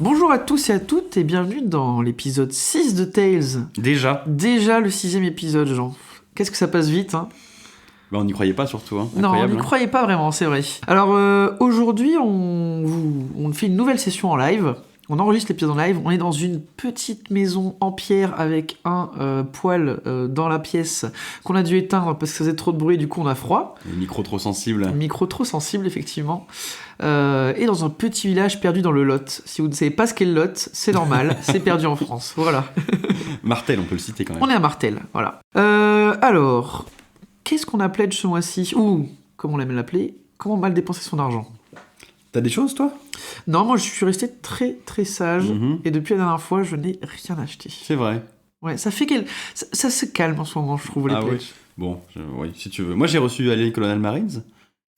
Bonjour à tous et à toutes et bienvenue dans l'épisode 6 de Tales. Déjà Déjà le 6e épisode, Jean. Qu'est-ce que ça passe vite, hein? Bah on n'y croyait pas surtout, hein. Non, on Incroyable, n'y hein. croyait pas vraiment, c'est vrai. Alors aujourd'hui, on fait une nouvelle session en live. On enregistre l'épisode en live. On est dans une petite maison en pierre avec un poêle dans la pièce qu'on a dû éteindre parce que ça faisait trop de bruit. Du coup, on a froid. Le micro trop sensible. Micro trop sensible, effectivement. Et dans un petit village perdu dans le Lot. Si vous ne savez pas ce qu'est le Lot, c'est normal. C'est perdu en France. Voilà. Martel, on peut le citer quand même. On est à Martel, voilà. Alors, qu'est-ce qu'on a pledge ce mois-ci? Ou, comme on l'aime l'appeler, comment mal dépenser son argent? T'as des choses, toi? Non, moi je suis resté très très sage, Mhm. et depuis la dernière fois, je n'ai rien acheté. C'est vrai. Ouais, ça fait ça se calme en ce moment, je trouve, les Ah oui. pledges. Bon, oui, si tu veux. Moi j'ai reçu Alien Colonial Marines,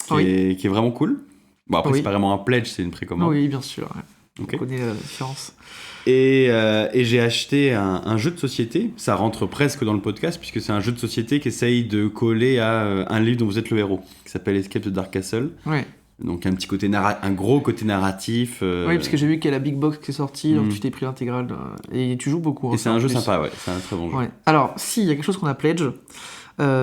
qui, Oui. est vraiment cool. Bon après Oui. c'est pas vraiment un pledge, c'est une précommande. Oui, bien sûr, ouais. Ok. On connaît la différence. Et j'ai acheté un jeu de société, ça rentre presque dans le podcast, puisque c'est un jeu de société qui essaye de coller à un livre dont vous êtes le héros, qui s'appelle Escape the Dark Castle. Ouais. Donc un petit côté un gros côté narratif. Oui, parce que j'ai vu qu'il y a la Big Box qui est sortie, donc Mhm. tu t'es pris l'intégrale, et tu joues beaucoup. Et c'est un jeu plus. sympa, ouais, c'est un très bon jeu. Ouais. Alors, si, il y a quelque chose qu'on a pledge,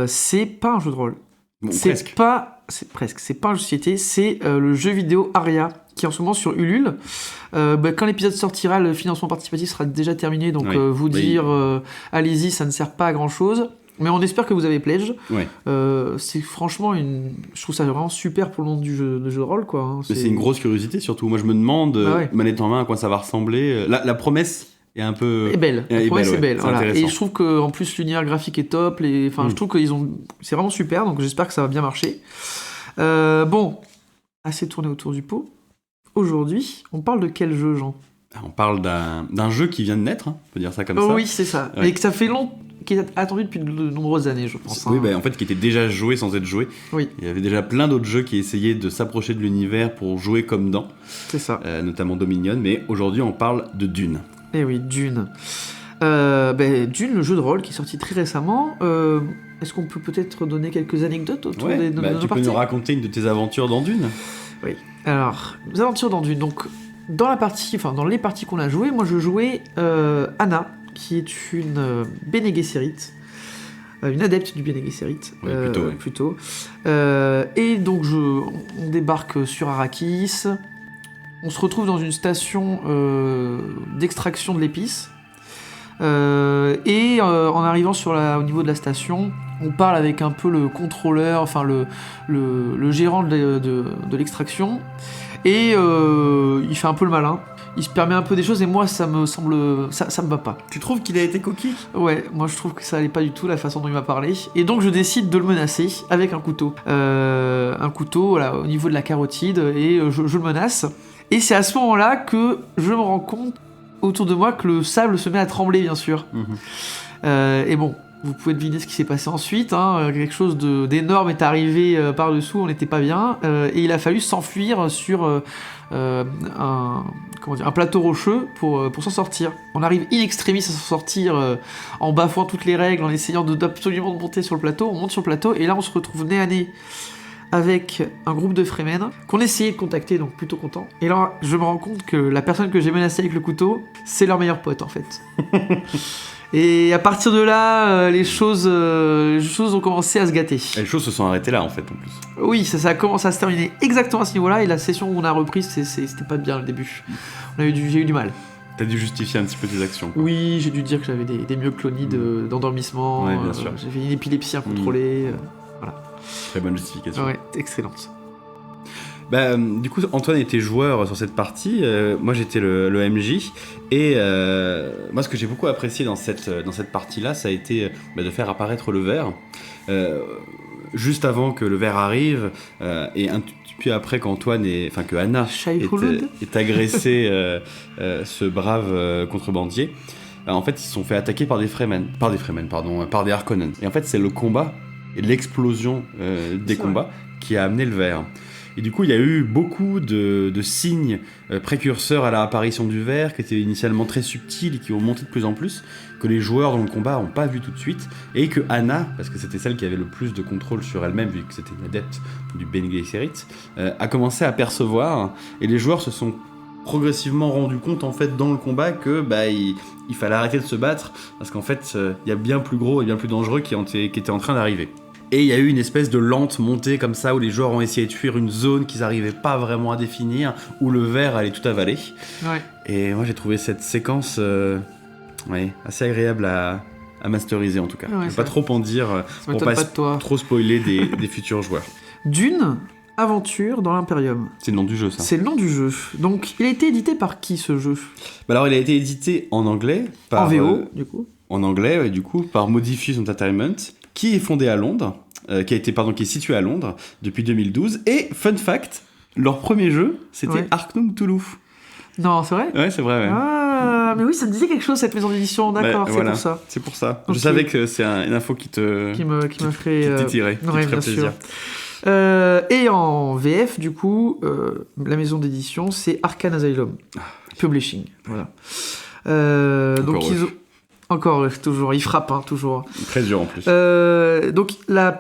c'est pas un jeu de rôle. Bon, C'est presque. pas, c'est presque, c'est pas un jeu de société, c'est le jeu vidéo Aria qui est en ce moment sur Ulule. Quand l'épisode sortira, le financement participatif sera déjà terminé, donc Oui. vous Oui. dire allez-y, ça ne sert pas à grand chose. Mais on espère que vous avez pledge. Ouais. C'est franchement je trouve ça vraiment super pour le monde du jeu de rôle, quoi. Hein. Mais c'est une grosse curiosité surtout. Moi je me demande, Bah ouais. manette en main, à quoi ça va ressembler. La promesse est un peu. Et belle. Et La promesse belle, est ouais. belle. C'est Voilà. intéressant. Et je trouve que en plus l'univers graphique est top. Je trouve qu'ils ont, c'est vraiment super. Donc j'espère que ça va bien marcher. Bon, assez tourné autour du pot. Aujourd'hui, on parle de quel jeu, Jean? On parle d'un jeu qui vient de naître, hein, on peut dire ça comme ça. Oui, c'est ça. Ouais. Et que ça fait qui est attendu depuis de nombreuses années, je pense. Oui, hein. bah, en fait, qui était déjà joué sans être joué. Oui. Il y avait déjà plein d'autres jeux qui essayaient de s'approcher de l'univers pour jouer comme dans, C'est ça. notamment Dominion. Mais aujourd'hui, on parle de Dune. Et oui, Dune. Dune, le jeu de rôle qui est sorti très récemment. Est-ce qu'on peut peut-être donner quelques anecdotes autour Ouais, de bah, nos tu peux parties? nous raconter une de tes aventures dans Dune? Oui. Alors, nos aventures dans Dune. Donc, dans les parties qu'on a jouées, moi je jouais Anna, qui est une Bene Gesserit, une adepte du Bene Gesserit, Oui, plutôt, et donc on débarque sur Arrakis, on se retrouve dans une station d'extraction de l'épice, en arrivant au niveau de la station, on parle avec un peu le contrôleur, enfin le gérant de l'extraction, et il fait un peu le malin. Il se permet un peu des choses et moi ça me va pas. Tu trouves qu'il a été coquille? Ouais, moi je trouve que ça allait pas du tout la façon dont il m'a parlé. Et donc je décide de le menacer avec un couteau. Voilà, au niveau de la carotide et je le menace. Et c'est à ce moment-là que je me rends compte autour de moi que le sable se met à trembler, bien sûr. Et bon, vous pouvez deviner ce qui s'est passé ensuite. Hein. Quelque chose d'énorme est arrivé par-dessous, on n'était pas bien. Et il a fallu s'enfuir sur un plateau rocheux pour s'en sortir. On arrive in extremis à s'en sortir en bafouant toutes les règles, en essayant absolument de monter sur le plateau. On monte sur le plateau et là on se retrouve nez à nez avec un groupe de Fremen qu'on essayait de contacter, donc plutôt content. Et là, je me rends compte que la personne que j'ai menacée avec le couteau, c'est leur meilleur pote en fait. Et à partir de là, les choses ont commencé à se gâter. Et les choses se sont arrêtées là en fait en plus. Oui, ça a commencé à se terminer exactement à ce niveau-là, et la session où on a repris, c'était pas bien le début. J'ai eu du mal. T'as dû justifier un petit peu tes actions. Oui, j'ai dû dire que j'avais des myoclonies d'endormissement, Ouais, bien sûr. j'avais une épilepsie incontrôlée. Très bonne justification. Ouais, excellente. Du coup, Antoine était joueur sur cette partie, moi j'étais le MJ, et moi ce que j'ai beaucoup apprécié dans cette partie-là, ça a été de faire apparaître le verre, juste avant que le verre arrive, et un petit peu après que Anna est agressé ce brave contrebandier. En fait, ils se sont fait attaquer par des Harkonnen. Et en fait, c'est le combat et l'explosion des combats qui a amené le verre. Et du coup, il y a eu beaucoup de signes précurseurs à l'apparition du verre, qui étaient initialement très subtils et qui ont monté de plus en plus, que les joueurs dans le combat n'ont pas vu tout de suite, et que Anna, parce que c'était celle qui avait le plus de contrôle sur elle-même, vu que c'était une adepte du Bene Gesserit, a commencé à percevoir, et les joueurs se sont progressivement rendu compte en fait dans le combat que il fallait arrêter de se battre parce qu'en fait il y a bien plus gros et bien plus dangereux qui étaient en train d'arriver. Et il y a eu une espèce de lente montée comme ça où les joueurs ont essayé de fuir une zone qu'ils n'arrivaient pas vraiment à définir, où le ver allait tout avaler. Ouais. Et moi j'ai trouvé cette séquence assez agréable à masteriser en tout cas. Ouais, Je vais pas trop en dire Ça pour m'étonne pas pas de toi. trop spoiler des futurs joueurs. Dune, Aventure dans l'Imperium. C'est le nom du jeu ça. C'est le nom du jeu. Donc, il a été édité par qui ce jeu ? Alors il a été édité en anglais. En VO, du coup. En anglais, du coup, par Modifuse Entertainment, qui est fondé à Londres, qui est situé à Londres depuis 2012. Et fun fact, leur premier jeu, c'était Ark-Num Cthulhu. Non, c'est vrai ? Ouais, c'est vrai. Ouais. Ah, mais oui, ça me disait quelque chose cette maison d'édition. D'accord, c'est voilà, pour ça. C'est pour ça. Okay. Je savais que c'est une info qui me ferait tirait, qui te ferait plaisir. Et en VF, du coup, la maison d'édition, c'est Arcane Asylum Publishing. Voilà. Donc encore, toujours, il frappe, toujours. Très dur en plus. Donc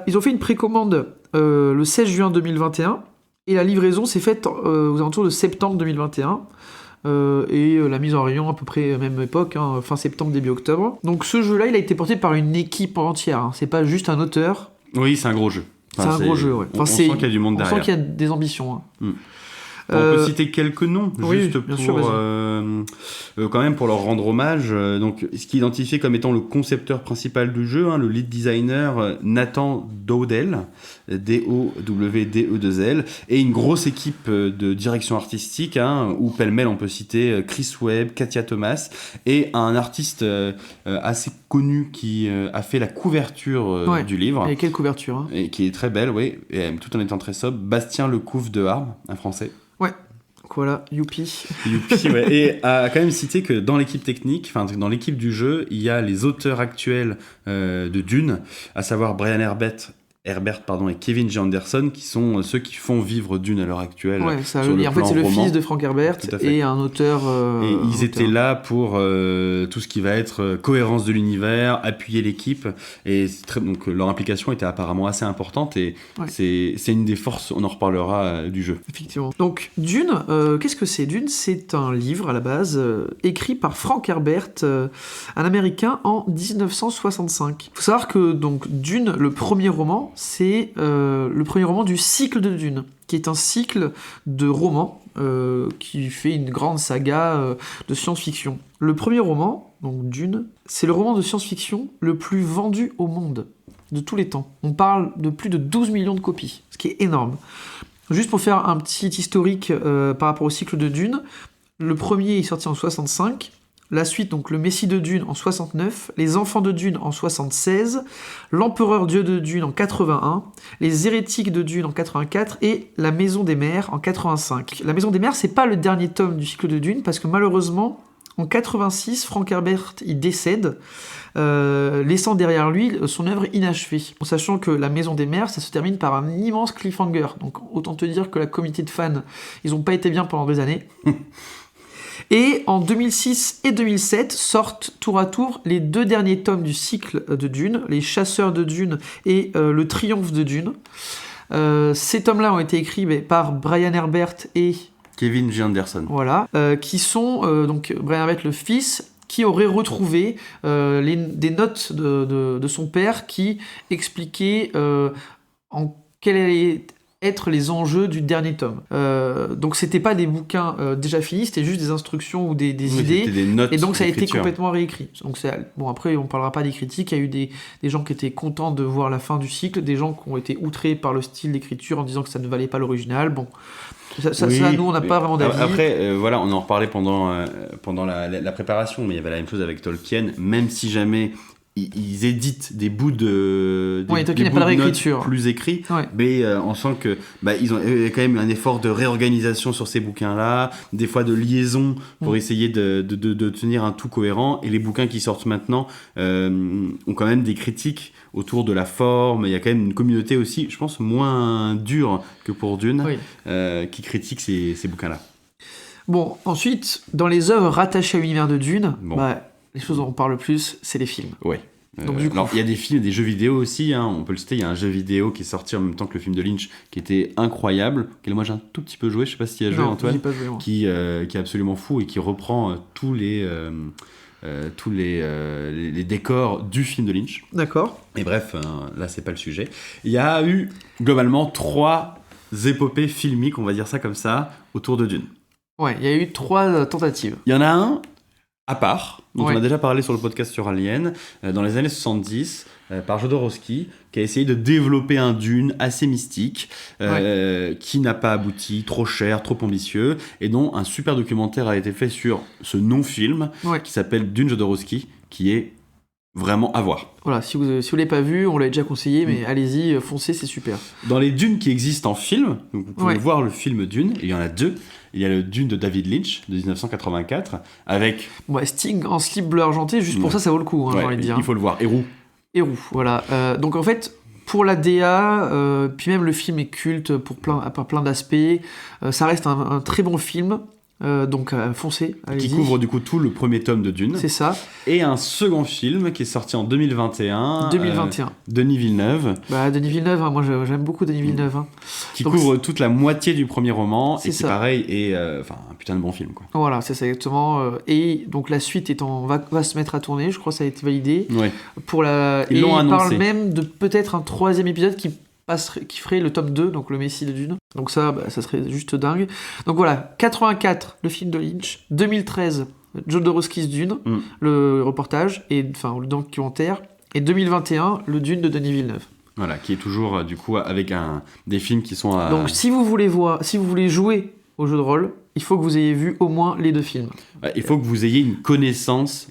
ils ont fait une précommande le 16 juin 2021 et la livraison s'est faite aux alentours de septembre 2021. Et la mise en rayon à peu près même époque, fin septembre, début octobre. Donc ce jeu-là, il a été porté par une équipe entière. C'est pas juste un auteur. Oui, c'est un gros jeu. C'est un gros jeu, ouais. On sent qu'il y a du monde derrière. On sent qu'il y a des ambitions. On peut citer quelques noms, juste bien pour sûr, quand même pour leur rendre hommage. Donc, ce qui est identifié comme étant le concepteur principal du jeu, le lead designer Nathan Dowdell, D-O-W-D-E-2-L, et une grosse équipe de direction artistique, où pêle-mêle on peut citer Chris Webb, Katia Thomas, et un artiste assez connu qui a fait la couverture du livre. Et quelle couverture Et qui est très belle, oui, et tout en étant très sobre. Bastien Lecouve de Harme, un Français. Ouais, voilà, youpi. Youpi, ouais. Et à quand même citer que dans l'équipe technique, enfin dans l'équipe du jeu, il y a les auteurs actuels de Dune, à savoir Brian Herbert et Kevin J. Anderson, qui sont ceux qui font vivre Dune à l'heure actuelle. Ouais, ça, en fait, c'est le fils de Frank Herbert et un auteur. Et ils étaient là pour tout ce qui va être cohérence de l'univers, appuyer l'équipe. Et donc leur implication était apparemment assez importante. Et c'est une des forces, on en reparlera, du jeu. Effectivement. Donc Dune, qu'est-ce que c'est ? Dune, c'est un livre à la base écrit par Frank Herbert, un Américain, en 1965. Il faut savoir que donc Dune, le premier roman, c'est le premier roman du cycle de Dune, qui est un cycle de romans qui fait une grande saga de science-fiction. Le premier roman, donc Dune, c'est le roman de science-fiction le plus vendu au monde de tous les temps. On parle de plus de 12 millions de copies, ce qui est énorme. Juste pour faire un petit historique par rapport au cycle de Dune, le premier est sorti en 65, la suite, donc le Messie de Dune en 69, les Enfants de Dune en 76, l'Empereur Dieu de Dune en 81, les Hérétiques de Dune en 84 et la Maison des Mers en 85. La Maison des Mers, c'est pas le dernier tome du cycle de Dune parce que malheureusement, en 86, Frank Herbert il décède, laissant derrière lui son œuvre inachevée. En sachant que la Maison des Mers, ça se termine par un immense cliffhanger. Donc autant te dire que la communauté de fans, ils ont pas été bien pendant des années. Et en 2006 et 2007 sortent tour à tour les deux derniers tomes du cycle de Dune, Les Chasseurs de Dune et Le Triomphe de Dune. Ces tomes-là ont été écrits par Brian Herbert et Kevin J. Anderson. Voilà, qui sont donc Brian Herbert le fils, qui aurait retrouvé des notes de son père qui expliquaient en quelle allait être les enjeux du dernier tome. Donc c'était pas des bouquins déjà finis, c'était juste des instructions ou des idées, des notes, et donc ça a été d'écriture. complètement réécrit. Donc bon, après on parlera pas des critiques, il y a eu des gens qui étaient contents de voir la fin du cycle, des gens qui ont été outrés par le style d'écriture en disant que ça ne valait pas l'original. Bon, ça nous on n'a pas vraiment d'avis. Après voilà, on en reparlait pendant la préparation, mais il y avait la même chose avec Tolkien, même si jamais ils éditent des bouts de réécriture plus écrits, mais on sent que ils ont quand même un effort de réorganisation sur ces bouquins-là, des fois de liaison pour essayer de tenir un tout cohérent. Et les bouquins qui sortent maintenant ont quand même des critiques autour de la forme. Il y a quand même une communauté aussi, je pense, moins dure que pour Dune, qui critique ces bouquins-là. Bon, ensuite, dans les œuvres rattachées à l'univers de Dune, les choses dont on parle le plus, c'est les films. Ouais. Donc, du coup... Alors, il y a des films, des jeux vidéo aussi, hein, on peut le citer. Il y a un jeu vidéo qui est sorti en même temps que le film de Lynch, qui était incroyable, auquel moi j'ai un tout petit peu joué. Je sais pas si tu y as joué, Non, Antoine. j'ai pas joué, moi. Qui est absolument fou et qui reprend tous les décors du film de Lynch. D'accord. Et bref, là c'est pas le sujet. Il y a eu globalement 3 épopées filmiques, on va dire ça comme ça, autour de Dune. Ouais, il y a eu 3 tentatives. Il y en a un à part, dont Ouais. on a déjà parlé sur le podcast sur Alien, dans les années 70, par Jodorowsky, qui a essayé de développer un Dune assez mystique, qui n'a pas abouti, trop cher, trop ambitieux, et dont un super documentaire a été fait sur ce non-film, qui s'appelle Dune Jodorowsky, qui est vraiment à voir. Voilà, si vous l'avez pas vu, on l'a déjà conseillé, mais allez-y, foncez, c'est super. Dans les Dunes qui existent en film, donc vous pouvez voir le film Dune, et il y en a 2. Il y a le Dune de David Lynch de 1984 avec Sting en slip bleu argenté, juste pour ça vaut le coup, j'ai envie de dire. Il faut le voir. Et Roux, voilà. Donc en fait, pour la DA, puis même le film est culte par plein d'aspects. Ça reste un très bon film. Donc foncez, allez-y. Qui couvre du coup tout le premier tome de Dune. C'est ça. Et un second film qui est sorti en 2021. 2021. Denis Villeneuve. Denis Villeneuve, moi j'aime beaucoup Denis Villeneuve. Qui couvre toute la moitié du premier roman et qui ça. Pareil est un putain de bon film quoi. Voilà, c'est ça exactement. Et donc la suite va se mettre à tourner, je crois que ça a été validé. Ouais. Ils l'ont annoncé. parlent même de peut-être un 3e épisode qui ferait le tome 2, donc le Messie de Dune. Donc ça serait juste dingue. Donc voilà, 84, le film de Lynch. 2013, Jodorowsky's Dune, le reportage, le documentaire. Et 2021, le Dune de Denis Villeneuve. Voilà, qui est toujours du coup avec des films qui sont à... Donc si vous voulez jouer au jeu de rôle, il faut que vous ayez vu au moins les 2 films. Il faut que vous ayez une connaissance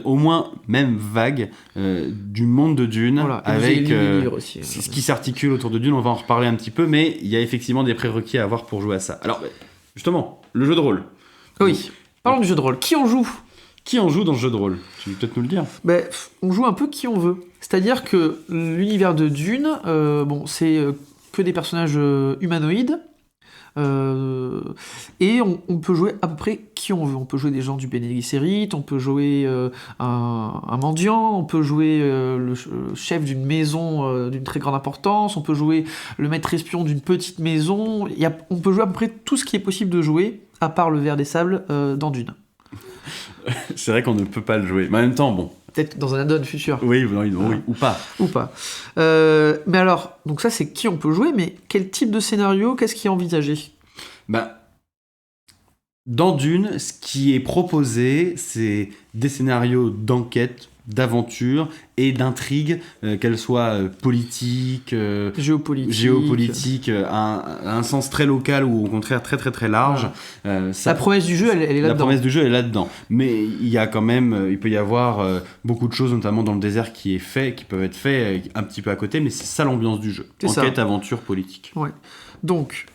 au moins même vague du monde de Dune, avec aussi, ce qui s'articule autour de Dune. On va en reparler un petit peu, mais il y a effectivement des prérequis à avoir pour jouer à ça. Alors justement, le jeu de rôle. Oui, parlons du jeu de rôle. Qui en joue dans ce jeu de rôle? Tu veux peut-être nous le dire? On joue un peu qui on veut. C'est-à-dire que l'univers de Dune, c'est que des personnages humanoïdes. Et on peut jouer à peu près qui on veut. On peut jouer des gens du Bene Gesserit, on peut jouer un mendiant, on peut jouer le chef d'une maison d'une très grande importance, on peut jouer le maître espion d'une petite maison. On peut jouer à peu près tout ce qui est possible de jouer, à part le ver des sables dans Dune. C'est vrai qu'on ne peut pas le jouer. Mais en même temps, bon. Peut-être dans un add-on futur. Oui, ou pas. Ou pas. Mais alors, donc ça c'est qui on peut jouer, mais quel type de scénario, qu'est-ce qui est envisagé ? Dans Dune, ce qui est proposé, c'est des scénarios d'enquête, d'aventure et d'intrigue, qu'elles soient politiques, géopolitiques, un sens très local ou au contraire très très très large. La promesse du jeu, elle est là-dedans. La promesse du jeu est là-dedans. Mais il y a quand même, il peut y avoir beaucoup de choses, notamment dans le désert, qui peuvent être faits un petit peu à côté, mais c'est ça l'ambiance du jeu. Enquête, aventure, politique. Ouais. Donc,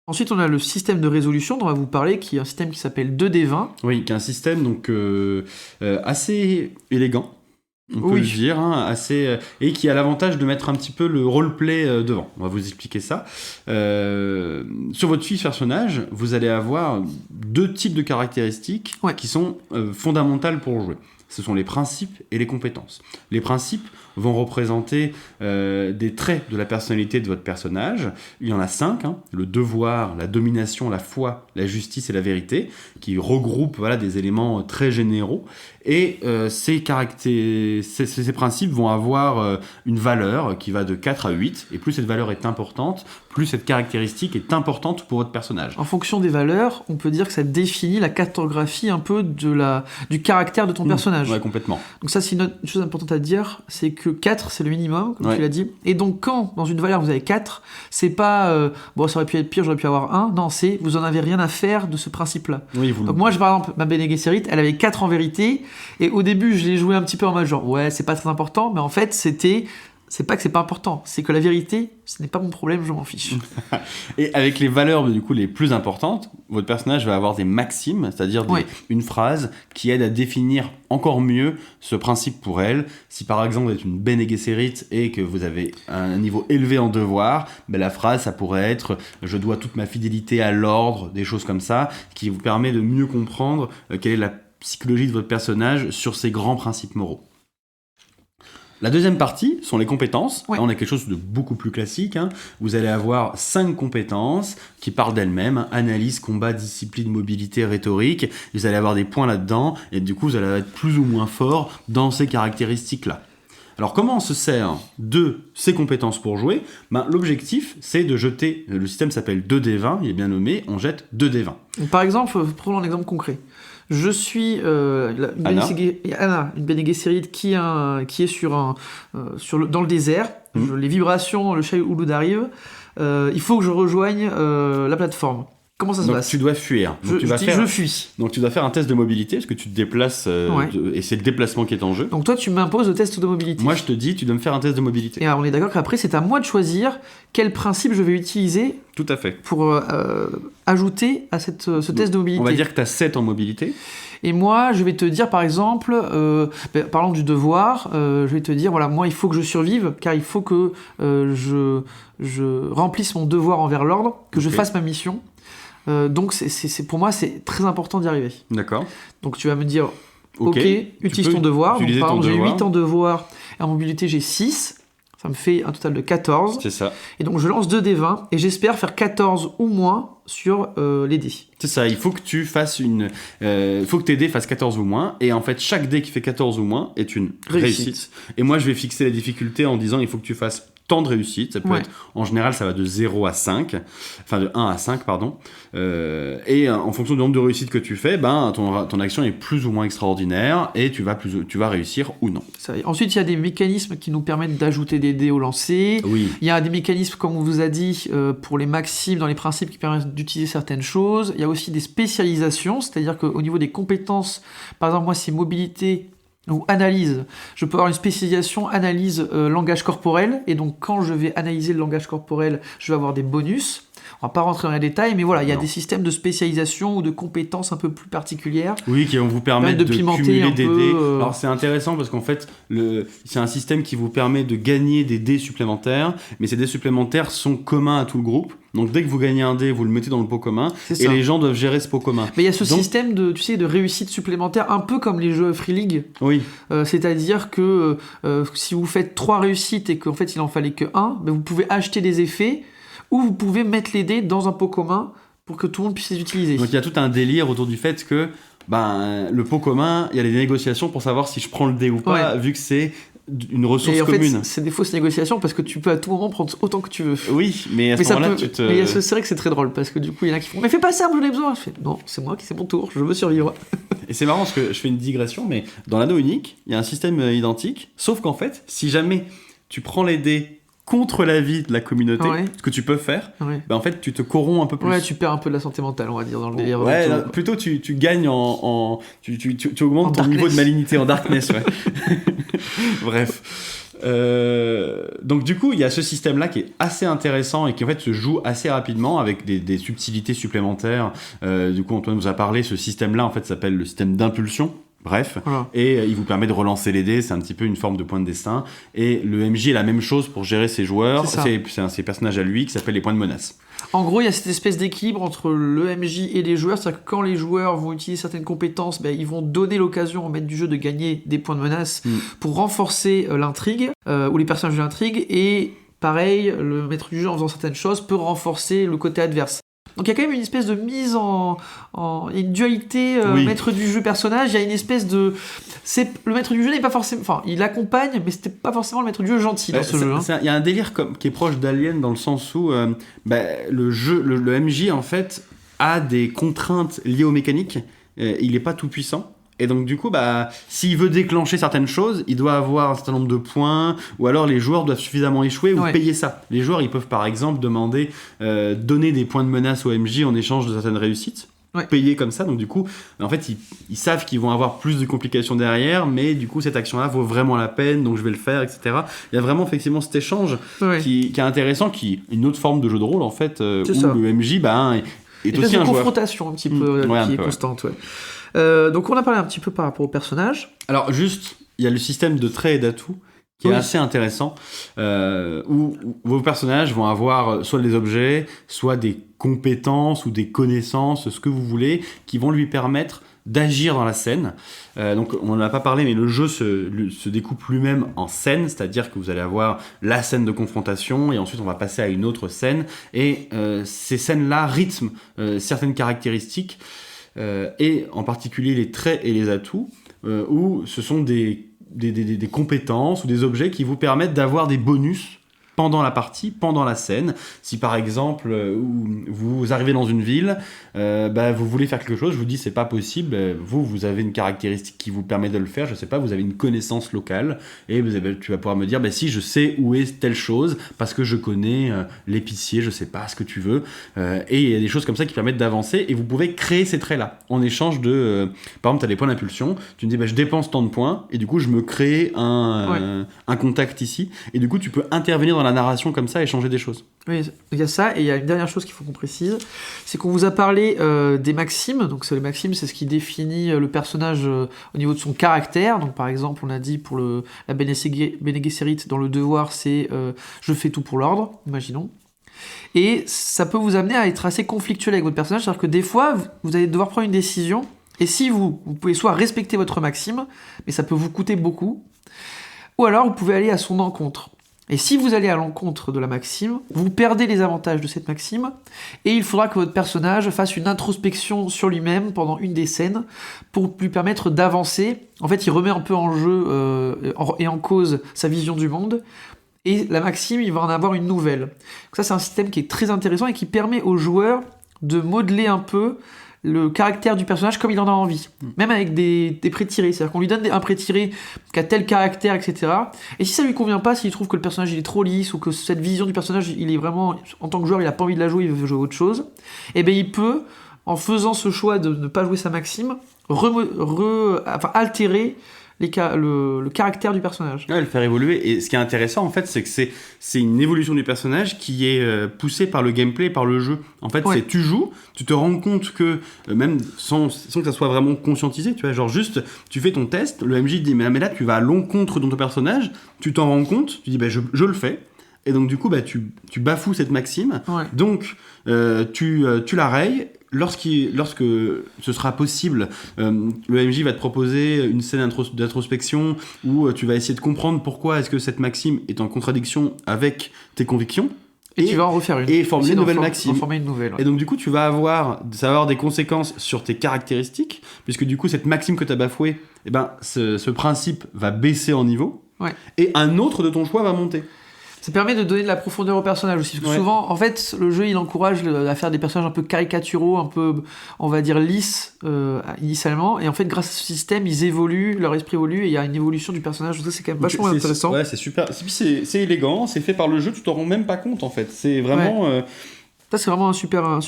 ensuite, on a le système de résolution dont on va vous parler, qui est un système qui s'appelle 2D20. Oui, qui est un système donc, assez élégant, on peut le dire, et qui a l'avantage de mettre un petit peu le roleplay devant. On va vous expliquer ça. Sur votre fiche personnage, vous allez avoir 2 types de caractéristiques qui sont fondamentales pour jouer. Ce sont les principes et les compétences. Les principes vont représenter des traits de la personnalité de votre personnage. Il y en a 5, le devoir, la domination, la foi, la justice et la vérité, qui regroupent des éléments très généraux. Et ces principes vont avoir une valeur qui va de 4 à 8. Et plus cette valeur est importante, plus cette caractéristique est importante pour votre personnage. En fonction des valeurs, on peut dire que ça définit la cartographie un peu du caractère de ton personnage. Ouais, complètement. Donc ça, c'est une chose importante à dire, c'est que 4, c'est le minimum, comme tu l'as dit. Et donc, quand, dans une valeur, vous avez 4, c'est pas ça aurait pu être pire, j'aurais pu avoir 1. Non, c'est vous en avez rien à faire de ce principe-là. Oui, donc moi, par exemple, ma Bene Gesserit, elle avait 4 en vérité, et au début, je l'ai joué un petit peu en mode genre, c'est pas très important, mais en fait, c'est pas que c'est pas important, c'est que la vérité, ce n'est pas mon problème, je m'en fiche. Et avec les valeurs du coup les plus importantes, votre personnage va avoir des maximes, c'est-à-dire une phrase qui aide à définir encore mieux ce principe pour elle. Si par exemple vous êtes une Bene Gesserit et que vous avez un niveau élevé en devoir, la phrase ça pourrait être « je dois toute ma fidélité à l'ordre », des choses comme ça, qui vous permet de mieux comprendre quelle est la psychologie de votre personnage sur ces grands principes moraux. La deuxième partie sont les compétences. Ouais. Là, on a quelque chose de beaucoup plus classique. Vous allez avoir 5 compétences qui parlent d'elles-mêmes. Analyse, combat, discipline, mobilité, rhétorique. Vous allez avoir des points là-dedans. Et du coup, vous allez être plus ou moins fort dans ces caractéristiques-là. Alors, comment on se sert de ces compétences pour jouer ? L'objectif, c'est de jeter... Le système s'appelle 2D20, il est bien nommé. On jette 2D20. Donc, par exemple, prenons un exemple concret. Je suis Anna, une Bene Gesserit qui est dans le désert. Les vibrations, le Shai Hulud arrive. Il faut que je rejoigne la plateforme. Comment ça se passe ? Tu dois fuir. Je fuis. Donc tu dois faire un test de mobilité parce que tu te déplaces et c'est le déplacement qui est en jeu. Donc toi, tu m'imposes le test de mobilité. Moi, je te dis, tu dois me faire un test de mobilité. Et alors, on est d'accord qu'après, c'est à moi de choisir quel principe je vais utiliser Tout à fait. pour ajouter à ce test de mobilité. On va dire que tu as 7 en mobilité. Et moi, je vais te dire, par exemple, parlant du devoir, je vais te dire, voilà, moi, il faut que je survive, car il faut que je remplisse mon devoir envers l'ordre, que je fasse ma mission. Donc, pour moi, c'est très important d'y arriver. D'accord. Donc, tu vas me dire, ok, utilise ton devoir. Donc, par exemple, j'ai 8 en devoir, et en mobilité, j'ai 6. Ça me fait un total de 14. C'est ça. Et donc, je lance 2 dés 20, et j'espère faire 14 ou moins sur les dés. C'est ça, il faut que tu fasses faut que tes dés fassent 14 ou moins, et en fait, chaque dé qui fait 14 ou moins est une réussite. Et moi, je vais fixer la difficulté en disant, il faut que tu fasses tant de réussites, ça peut être, en général, ça va de 0 à 5, enfin de 1 à 5, pardon, et en fonction du nombre de réussites que tu fais, ton action est plus ou moins extraordinaire, et tu vas réussir ou non. Ça, ensuite, il y a des mécanismes qui nous permettent d'ajouter des dés au lancer. Oui. Il y a des mécanismes, comme on vous a dit, pour les maximes dans les principes qui permettent d'utiliser certaines choses. Il y a aussi des spécialisations, c'est-à-dire qu'au niveau des compétences, par exemple, moi, c'est mobilité ou analyse. Je peux avoir une spécialisation analyse langage corporel, et donc quand je vais analyser le langage corporel, je vais avoir des bonus. On va pas rentrer dans les détails, mais voilà, il y a des systèmes de spécialisation ou de compétences un peu plus particulières. Oui, qui vont vous permettre de cumuler des dés. Alors c'est intéressant parce qu'en fait, c'est un système qui vous permet de gagner des dés supplémentaires, mais ces dés supplémentaires sont communs à tout le groupe. Donc dès que vous gagnez un dé, vous le mettez dans le pot commun, et les gens doivent gérer ce pot commun. Mais il y a ce système de réussite supplémentaire, un peu comme les jeux Free League. Oui. C'est-à-dire que si vous faites 3 réussites et qu'en fait il en fallait que 1, vous pouvez acheter des effets, ou vous pouvez mettre les dés dans un pot commun pour que tout le monde puisse les utiliser. Donc il y a tout un délire autour du fait que le pot commun, il y a des négociations pour savoir si je prends le dé ou pas, vu que c'est une ressource et en commune. fait, c'est des fausses négociations parce que tu peux à tout moment prendre autant que tu veux. Oui, mais à ce moment-là, c'est vrai que c'est très drôle parce que du coup, il y en a qui font « Mais fais pas ça, j'en ai besoin !» Je fais « Non, c'est moi qui c'est mon tour, je veux survivre. » Et c'est marrant parce que je fais une digression, mais dans l'anneau unique, il y a un système identique, sauf qu'en fait, si jamais tu prends les dés contre l'avis de la communauté, ce que tu peux faire, en fait, tu te corromps un peu plus. Ouais, tu perds un peu de la santé mentale, on va dire, dans le délire. Ouais, plutôt tu gagnes tu augmentes ton niveau de malignité en darkness, ouais. Bref. Donc du coup, il y a ce système-là qui est assez intéressant et qui en fait se joue assez rapidement avec des subtilités supplémentaires. Du coup, Antoine nous a parlé, ce système-là, en fait, s'appelle le système d'impulsion. Bref, et il vous permet de relancer les dés, c'est un petit peu une forme de point de destin. Et le MJ est la même chose pour gérer ses joueurs, c'est ses personnages à lui qui s'appellent les points de menace. En gros, il y a cette espèce d'équilibre entre le MJ et les joueurs, c'est-à-dire que quand les joueurs vont utiliser certaines compétences, ils vont donner l'occasion au maître du jeu de gagner des points de menace pour renforcer l'intrigue, ou les personnages de l'intrigue, et pareil, le maître du jeu en faisant certaines choses peut renforcer le côté adverse. Donc il y a quand même une espèce de mise une dualité maître du jeu personnage. Il y a une espèce de le maître du jeu n'est pas forcément, enfin il accompagne, mais c'était pas forcément le maître du jeu gentil dans ce jeu. Il y a un délire qui est proche d'Alien dans le sens où le MJ en fait a des contraintes liées aux mécaniques. Il est pas tout puissant. Et donc du coup, s'il veut déclencher certaines choses, il doit avoir un certain nombre de points, ou alors les joueurs doivent suffisamment échouer ou payer ça. Les joueurs, ils peuvent par exemple demander, donner des points de menace au MJ en échange de certaines réussites, payer comme ça. Donc du coup, en fait, ils savent qu'ils vont avoir plus de complications derrière, mais du coup, cette action-là vaut vraiment la peine, donc je vais le faire, etc. Il y a vraiment effectivement cet échange qui est intéressant, qui est une autre forme de jeu de rôle en fait, où le MJ est aussi un joueur. Une confrontation un petit peu qui est constante. Donc on a parlé un petit peu par rapport au personnage. Alors juste, il y a le système de traits et d'atouts qui est assez intéressant, où vos personnages vont avoir soit des objets, soit des compétences ou des connaissances, ce que vous voulez, qui vont lui permettre d'agir dans la scène. Donc on n'en a pas parlé, mais le jeu se découpe lui-même en scènes, c'est-à-dire que vous allez avoir la scène de confrontation et ensuite on va passer à une autre scène et ces scènes-là rythment certaines caractéristiques et en particulier les traits et les atouts où ce sont des compétences ou des objets qui vous permettent d'avoir des bonus pendant la partie, pendant la scène. Si par exemple vous arrivez dans une ville, vous voulez faire quelque chose, je vous dis c'est pas possible, vous avez une caractéristique qui vous permet de le faire, je sais pas, vous avez une connaissance locale et tu vas pouvoir me dire si je sais où est telle chose parce que je connais l'épicier, je sais pas ce que tu veux, et il y a des choses comme ça qui permettent d'avancer et vous pouvez créer ces traits là en échange de par exemple tu as des points d'impulsion, tu me dis je dépense tant de points et du coup je me crée un contact ici et du coup tu peux intervenir dans la narration comme ça et changer des choses. Oui, il y a ça, et il y a une dernière chose qu'il faut qu'on précise, c'est qu'on vous a parlé des maximes. Donc les maximes, c'est ce qui définit le personnage au niveau de son caractère. Donc par exemple, on a dit pour la Bene Gesserit dans le devoir, c'est je fais tout pour l'ordre, imaginons. Et ça peut vous amener à être assez conflictuel avec votre personnage, c'est-à-dire que des fois, vous allez devoir prendre une décision, et si vous pouvez soit respecter votre maxime, mais ça peut vous coûter beaucoup, ou alors vous pouvez aller à son encontre. Et si vous allez à l'encontre de la maxime, vous perdez les avantages de cette maxime, et il faudra que votre personnage fasse une introspection sur lui-même pendant une des scènes, pour lui permettre d'avancer. En fait, il remet un peu en jeu et en cause sa vision du monde, et la maxime, il va en avoir une nouvelle. Donc ça, c'est un système qui est très intéressant, et qui permet aux joueurs de modeler un peu le caractère du personnage comme il en a envie, même avec des pré-tirés, c'est-à-dire qu'on lui donne un pré-tiré qui a tel caractère, etc. Et si ça lui convient pas, s'il trouve que le personnage il est trop lisse ou que cette vision du personnage il est vraiment, en tant que joueur il a pas envie de la jouer, il veut jouer autre chose, et ben il peut, en faisant ce choix de ne pas jouer sa maxime, altérer le caractère du personnage. Ouais, le faire évoluer. Et ce qui est intéressant, en fait, c'est que c'est une évolution du personnage qui est poussée par le gameplay, par le jeu. En fait, c'est tu joues, tu te rends compte que, même sans que ça soit vraiment conscientisé, tu vois, genre juste, tu fais ton test, le MJ dit, mais là, tu vas à l'encontre de ton personnage, tu t'en rends compte, tu dis, je le fais. Et donc, du coup, tu bafoues cette maxime. Ouais. Donc, tu la rayes. Lorsque ce sera possible, le MJ va te proposer une scène d'introspection où tu vas essayer de comprendre pourquoi est-ce que cette maxime est en contradiction avec tes convictions. Et tu vas en refaire une. Et former une nouvelle maxime. Former une nouvelle, ouais. Et donc du coup, ça va avoir des conséquences sur tes caractéristiques, puisque du coup, cette maxime que tu as bafouée, ce principe va baisser en niveau, et un autre de ton choix va monter. Ça permet de donner de la profondeur au personnage aussi. Parce que souvent, en fait, le jeu, il encourage à faire des personnages un peu caricaturaux, un peu, on va dire, lisses, initialement. Et en fait, grâce à ce système, ils évoluent, leur esprit évolue, et il y a une évolution du personnage. Donc ça, c'est quand même vachement intéressant. Ouais, c'est super. C'est élégant, c'est fait par le jeu, tu t'en rends même pas compte, en fait. C'est vraiment... Ça, c'est vraiment un super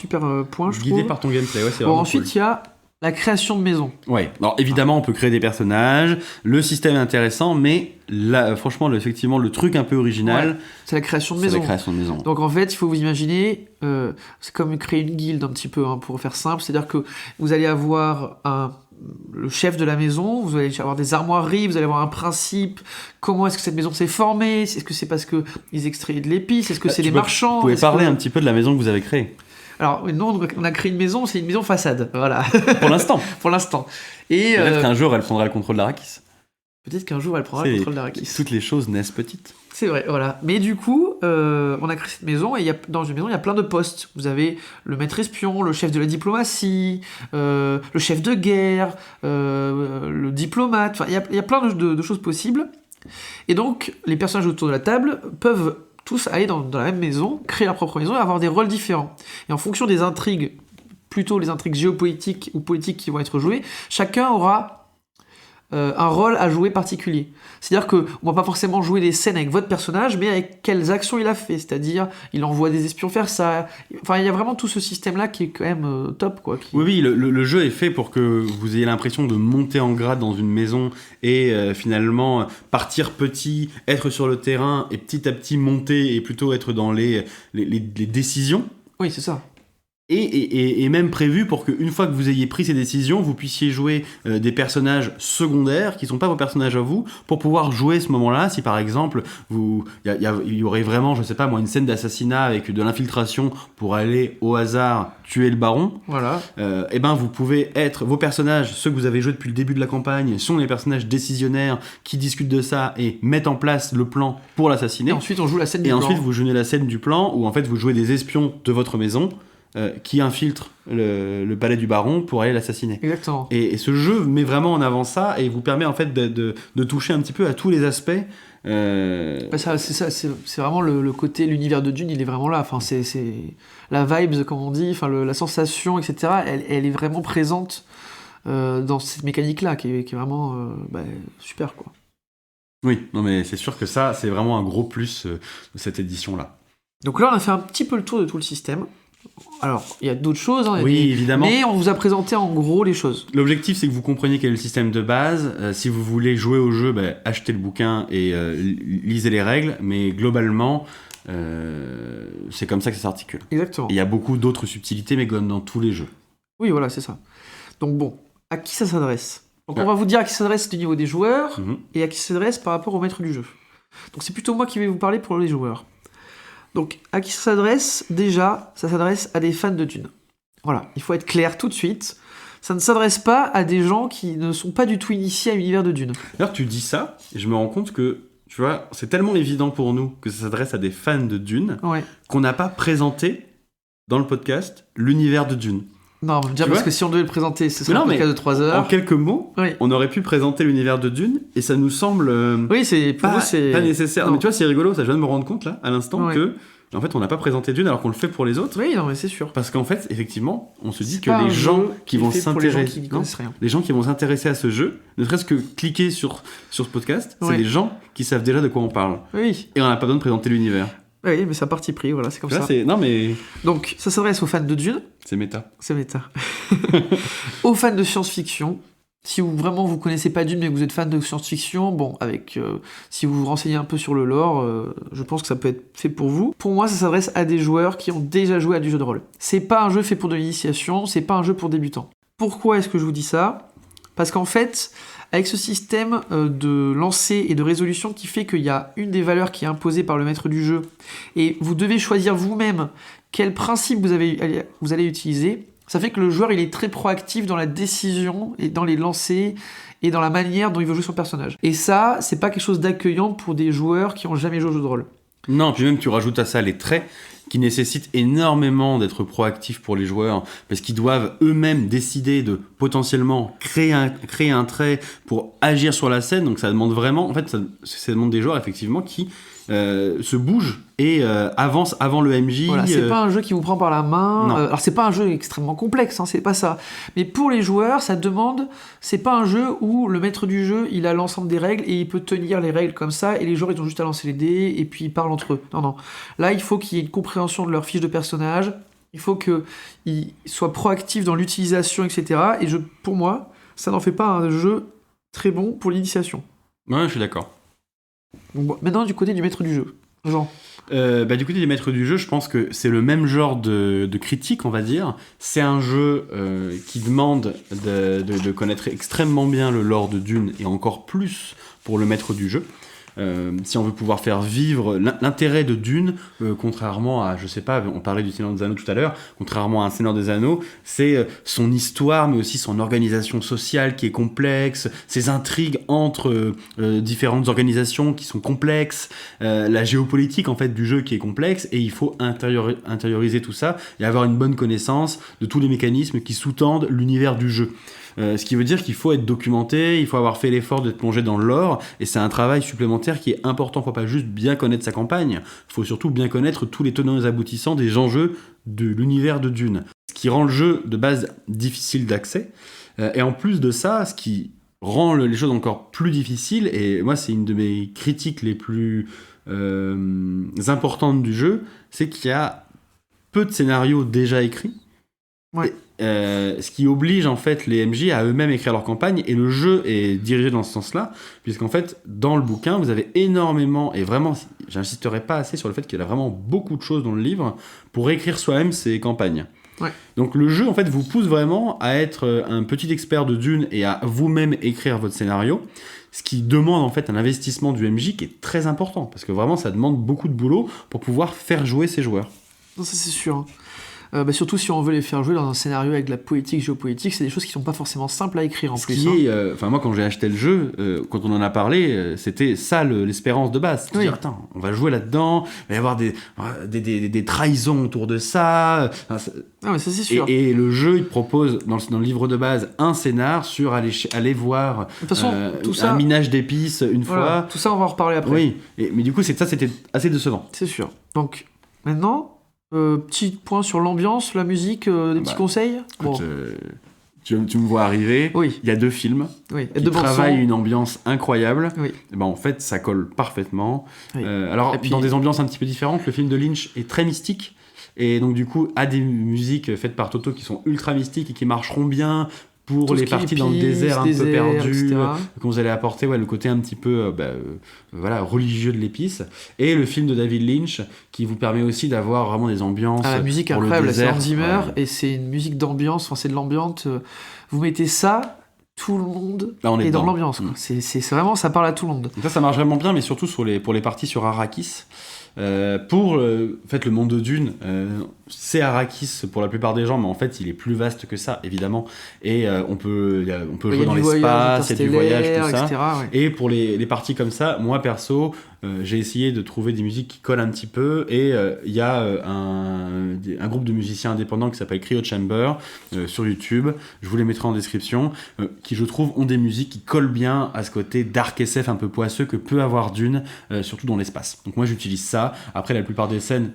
point, je trouve. Guidé par ton gameplay, c'est vraiment ensuite, il y a la création de maison. Ouais, alors évidemment, on peut créer des personnages, le système est intéressant, mais là, franchement, effectivement, le truc un peu original... c'est la création de maison. Donc en fait, il faut vous imaginer, c'est comme créer une guilde un petit peu, pour faire simple, c'est-à-dire que vous allez avoir le chef de la maison, vous allez avoir des armoiries, vous allez avoir un principe, comment est-ce que cette maison s'est formée, est-ce que c'est parce qu'ils extraient de l'épice, est-ce que c'est des marchands... Vous pouvez parler un petit peu de la maison que vous avez créée. Alors, nous, on a créé une maison, c'est une maison façade, voilà. Pour l'instant. Pour l'instant. Et peut-être qu'un jour, elle prendra le contrôle d'Arrakis. Peut-être qu'un jour, elle prendra le contrôle d'Arrakis. Toutes les choses naissent petites. C'est vrai, voilà. Mais du coup, on a créé cette maison, et dans une maison, il y a plein de postes. Vous avez le maître espion, le chef de la diplomatie, le chef de guerre, le diplomate, enfin, il y a plein de choses possibles. Et donc, les personnages autour de la table peuvent tous aller dans la même maison, créer leur propre maison et avoir des rôles différents. Et en fonction des intrigues, plutôt les intrigues géopolitiques ou politiques qui vont être jouées, chacun aura un rôle à jouer particulier. C'est-à-dire qu'on ne va pas forcément jouer des scènes avec votre personnage, mais avec quelles actions il a fait. C'est-à-dire, il envoie des espions faire ça. Enfin, il y a vraiment tout ce système-là qui est quand même top, quoi. Oui, le jeu est fait pour que vous ayez l'impression de monter en grade dans une maison et finalement partir petit, être sur le terrain et petit à petit monter et plutôt être dans les décisions. Oui, c'est ça. Et même prévu pour qu'une fois que vous ayez pris ces décisions, vous puissiez jouer des personnages secondaires qui ne sont pas vos personnages à vous, pour pouvoir jouer ce moment-là. Si par exemple, il y aurait vraiment, je sais pas moi, une scène d'assassinat avec de l'infiltration pour aller au hasard tuer le baron, Voilà. et ben vous pouvez être vos personnages, ceux que vous avez joués depuis le début de la campagne, sont les personnages décisionnaires qui discutent de ça et mettent en place le plan pour l'assassiner. Et ensuite, on joue la scène du Et plan. ensuite, vous jouez la scène du plan où en fait vous jouez des espions de votre maison qui infiltrent le palais du baron pour aller l'assassiner. Exactement. Et ce jeu met vraiment en avant ça et vous permet en fait de toucher un petit peu à tous les aspects. Bah, c'est vraiment le côté, l'univers de Dune, il est vraiment là. Enfin, c'est la vibes, comme on dit, enfin, la sensation, etc. Elle est vraiment présente dans cette mécanique-là, qui est vraiment super, quoi. Oui, non mais c'est sûr que ça, c'est vraiment un gros plus de cette édition-là. Donc là, on a fait un petit peu le tour de tout le système. Alors, il y a d'autres choses, hein, Oui, évidemment. mais on vous a présenté en gros les choses. L'objectif, c'est que vous compreniez quel est le système de base. Si vous voulez jouer au jeu, achetez le bouquin et lisez les règles. Mais globalement, c'est comme ça que ça s'articule. Exactement. Il y a beaucoup d'autres subtilités, mais comme dans tous les jeux. Oui, voilà, c'est ça. Donc bon, à qui ça s'adresse ? Donc on va vous dire à qui ça s'adresse du niveau des joueurs et à qui ça s'adresse par rapport au maître du jeu. Donc c'est plutôt moi qui vais vous parler pour les joueurs. Donc à qui ça s'adresse ? Déjà, ça s'adresse à des fans de Dune. Voilà, il faut être clair tout de suite. Ça ne s'adresse pas à des gens qui ne sont pas du tout initiés à l'univers de Dune. D'ailleurs, tu dis ça, et je me rends compte que, tu vois, c'est tellement évident pour nous que ça s'adresse à des fans de Dune qu'on n'a pas présenté dans le podcast l'univers de Dune. Non, je veux dire, parce que si on devait le présenter, ce serait un podcast de 3 heures. En quelques mots, on aurait pu présenter l'univers de Dune, et ça nous semble pas nécessaire. Non. Mais tu vois, c'est rigolo, ça je viens de me rendre compte là, à l'instant, que en fait, on n'a pas présenté Dune alors qu'on le fait pour les autres. Oui, non, mais c'est sûr. Parce qu'en fait, effectivement, on se dit que les gens qui vont s'intéresser, les gens qui vont s'intéresser à ce jeu, ne serait-ce que cliquer sur ce podcast, c'est des gens qui savent déjà de quoi on parle. Oui. Et on n'a pas besoin de présenter l'univers. Oui, mais c'est un parti pris, voilà, c'est comme ça. Non, mais... Donc, ça s'adresse aux fans de Dune. C'est méta. C'est méta. Aux fans de science-fiction. Si vous connaissez pas Dune, mais que vous êtes fan de science-fiction, bon, si vous vous renseignez un peu sur le lore, je pense que ça peut être fait pour vous. Pour moi, ça s'adresse à des joueurs qui ont déjà joué à du jeu de rôle. C'est pas un jeu fait pour de l'initiation, c'est pas un jeu pour débutants. Pourquoi est-ce que je vous dis ça ? Parce qu'en fait, avec ce système de lancer et de résolution qui fait qu'il y a une des valeurs qui est imposée par le maître du jeu, et vous devez choisir vous-même quel principe vous allez utiliser, ça fait que le joueur il est très proactif dans la décision et dans les lancers et dans la manière dont il veut jouer son personnage. Et ça, c'est pas quelque chose d'accueillant pour des joueurs qui ont jamais joué au jeu de rôle. Non, puis même tu rajoutes à ça les traits qui nécessitent énormément d'être proactifs pour les joueurs parce qu'ils doivent eux-mêmes décider de potentiellement créer un trait pour agir sur la scène. Donc ça demande vraiment, en fait, ça demande des joueurs effectivement qui se bougent et avancent avant le MJ. Voilà, c'est pas un jeu qui vous prend par la main. Alors c'est pas un jeu extrêmement complexe, hein, c'est pas ça. Mais pour les joueurs, ça demande. C'est pas un jeu où le maître du jeu, il a l'ensemble des règles et il peut tenir les règles comme ça et les joueurs ils ont juste à lancer les dés et puis ils parlent entre eux. Non. Là, il faut qu'il y ait une compréhension de leur fiche de personnage. Il faut qu'ils soient proactifs dans l'utilisation, etc. Et pour moi, ça n'en fait pas un jeu très bon pour l'initiation. Ouais, je suis d'accord. Bon, maintenant, du côté du maître du jeu. Jean. Du côté des maîtres du jeu, je pense que c'est le même genre de critique, on va dire. C'est un jeu qui demande de connaître extrêmement bien le lore de Dune et encore plus pour le maître du jeu. Si on veut pouvoir faire vivre l'intérêt de Dune, contrairement à, je sais pas, on parlait du Seigneur des Anneaux tout à l'heure, contrairement à un Seigneur des Anneaux, c'est son histoire, mais aussi son organisation sociale qui est complexe, ses intrigues entre différentes organisations qui sont complexes, la géopolitique en fait du jeu qui est complexe, et il faut intérioriser tout ça et avoir une bonne connaissance de tous les mécanismes qui sous-tendent l'univers du jeu. Ce qui veut dire qu'il faut être documenté, il faut avoir fait l'effort d'être plongé dans le lore, et c'est un travail supplémentaire qui est important. Il ne faut pas juste bien connaître sa campagne, il faut surtout bien connaître tous les tenants et aboutissants des enjeux de l'univers de Dune. Ce qui rend le jeu de base difficile d'accès, et en plus de ça, ce qui rend les choses encore plus difficiles, et moi c'est une de mes critiques les plus importantes du jeu, c'est qu'il y a peu de scénarios déjà écrits. Ouais. Ce qui oblige en fait les MJ à eux-mêmes écrire leur campagne, et le jeu est dirigé dans ce sens-là, puisqu'en fait dans le bouquin vous avez énormément, et vraiment j'insisterai pas assez sur le fait qu'il y a vraiment beaucoup de choses dans le livre pour écrire soi-même ses campagnes. Ouais. Donc le jeu en fait vous pousse vraiment à être un petit expert de Dune et à vous-même écrire votre scénario, ce qui demande en fait un investissement du MJ qui est très important, parce que vraiment ça demande beaucoup de boulot pour pouvoir faire jouer ses joueurs. Non, ça c'est sûr. Hein. Surtout si on veut les faire jouer dans un scénario avec de la politique, géopolitique, c'est des choses qui sont pas forcément simples à écrire en Ce plus. qui est, moi quand j'ai acheté le jeu, quand on en a parlé, c'était ça l'espérance de base. Oui. Dire, attends, on va jouer là-dedans, il va y avoir des trahisons autour de ça. Ah mais ça c'est sûr. Et le jeu, il te propose dans le livre de base un scénar sur aller voir De toute façon, tout ça, un minage d'épices une fois. Tout ça on va en reparler après. Oui, mais du coup ça c'était assez décevant. C'est sûr. Donc maintenant, petit point sur l'ambiance, la musique, des petits conseils. Écoute, tu me vois arriver, Oui. il y a 2 films Oui. qui travaillent une ambiance incroyable. Oui. Et ben, en fait, ça colle parfaitement. Oui. Alors, Et puis- dans des ambiances un petit peu différentes, le film de Lynch est très mystique. Et donc, du coup, a des musiques faites par Toto qui sont ultra mystiques et qui marcheront bien pour Tout ce les qui est parties dans le épices, désert un peu désert, perdu, etc. que vous allez apporter le côté un petit peu religieux de l'épice. Et le film de David Lynch qui vous permet aussi d'avoir vraiment des ambiances. Ah, la musique pour le incroyable, c'est désert. Hans Zimmer, Ouais. et c'est une musique d'ambiance, enfin c'est de l'ambiance. Vous mettez ça, tout le monde Là, on est est dans dedans. l'ambiance. Quoi. C'est vraiment, ça parle à tout le monde. Donc ça marche vraiment bien, mais surtout pour les parties sur Arrakis. En fait, le monde de Dune, c'est Arrakis pour la plupart des gens, mais en fait, il est plus vaste que ça, évidemment. Et on peut Il y jouer a dans du voyage l'espace, il y a du voyage, tout ça. etc. Ouais. Et pour les parties comme ça, moi perso, j'ai essayé de trouver des musiques qui collent un petit peu. Et il y a un groupe de musiciens indépendants qui s'appelle Cryo Chamber sur YouTube. Je vous les mettrai en description. Qui, je trouve, ont des musiques qui collent bien à ce côté dark SF un peu poisseux que peut avoir Dune, surtout dans l'espace. Donc moi, j'utilise ça. Après, la plupart des scènes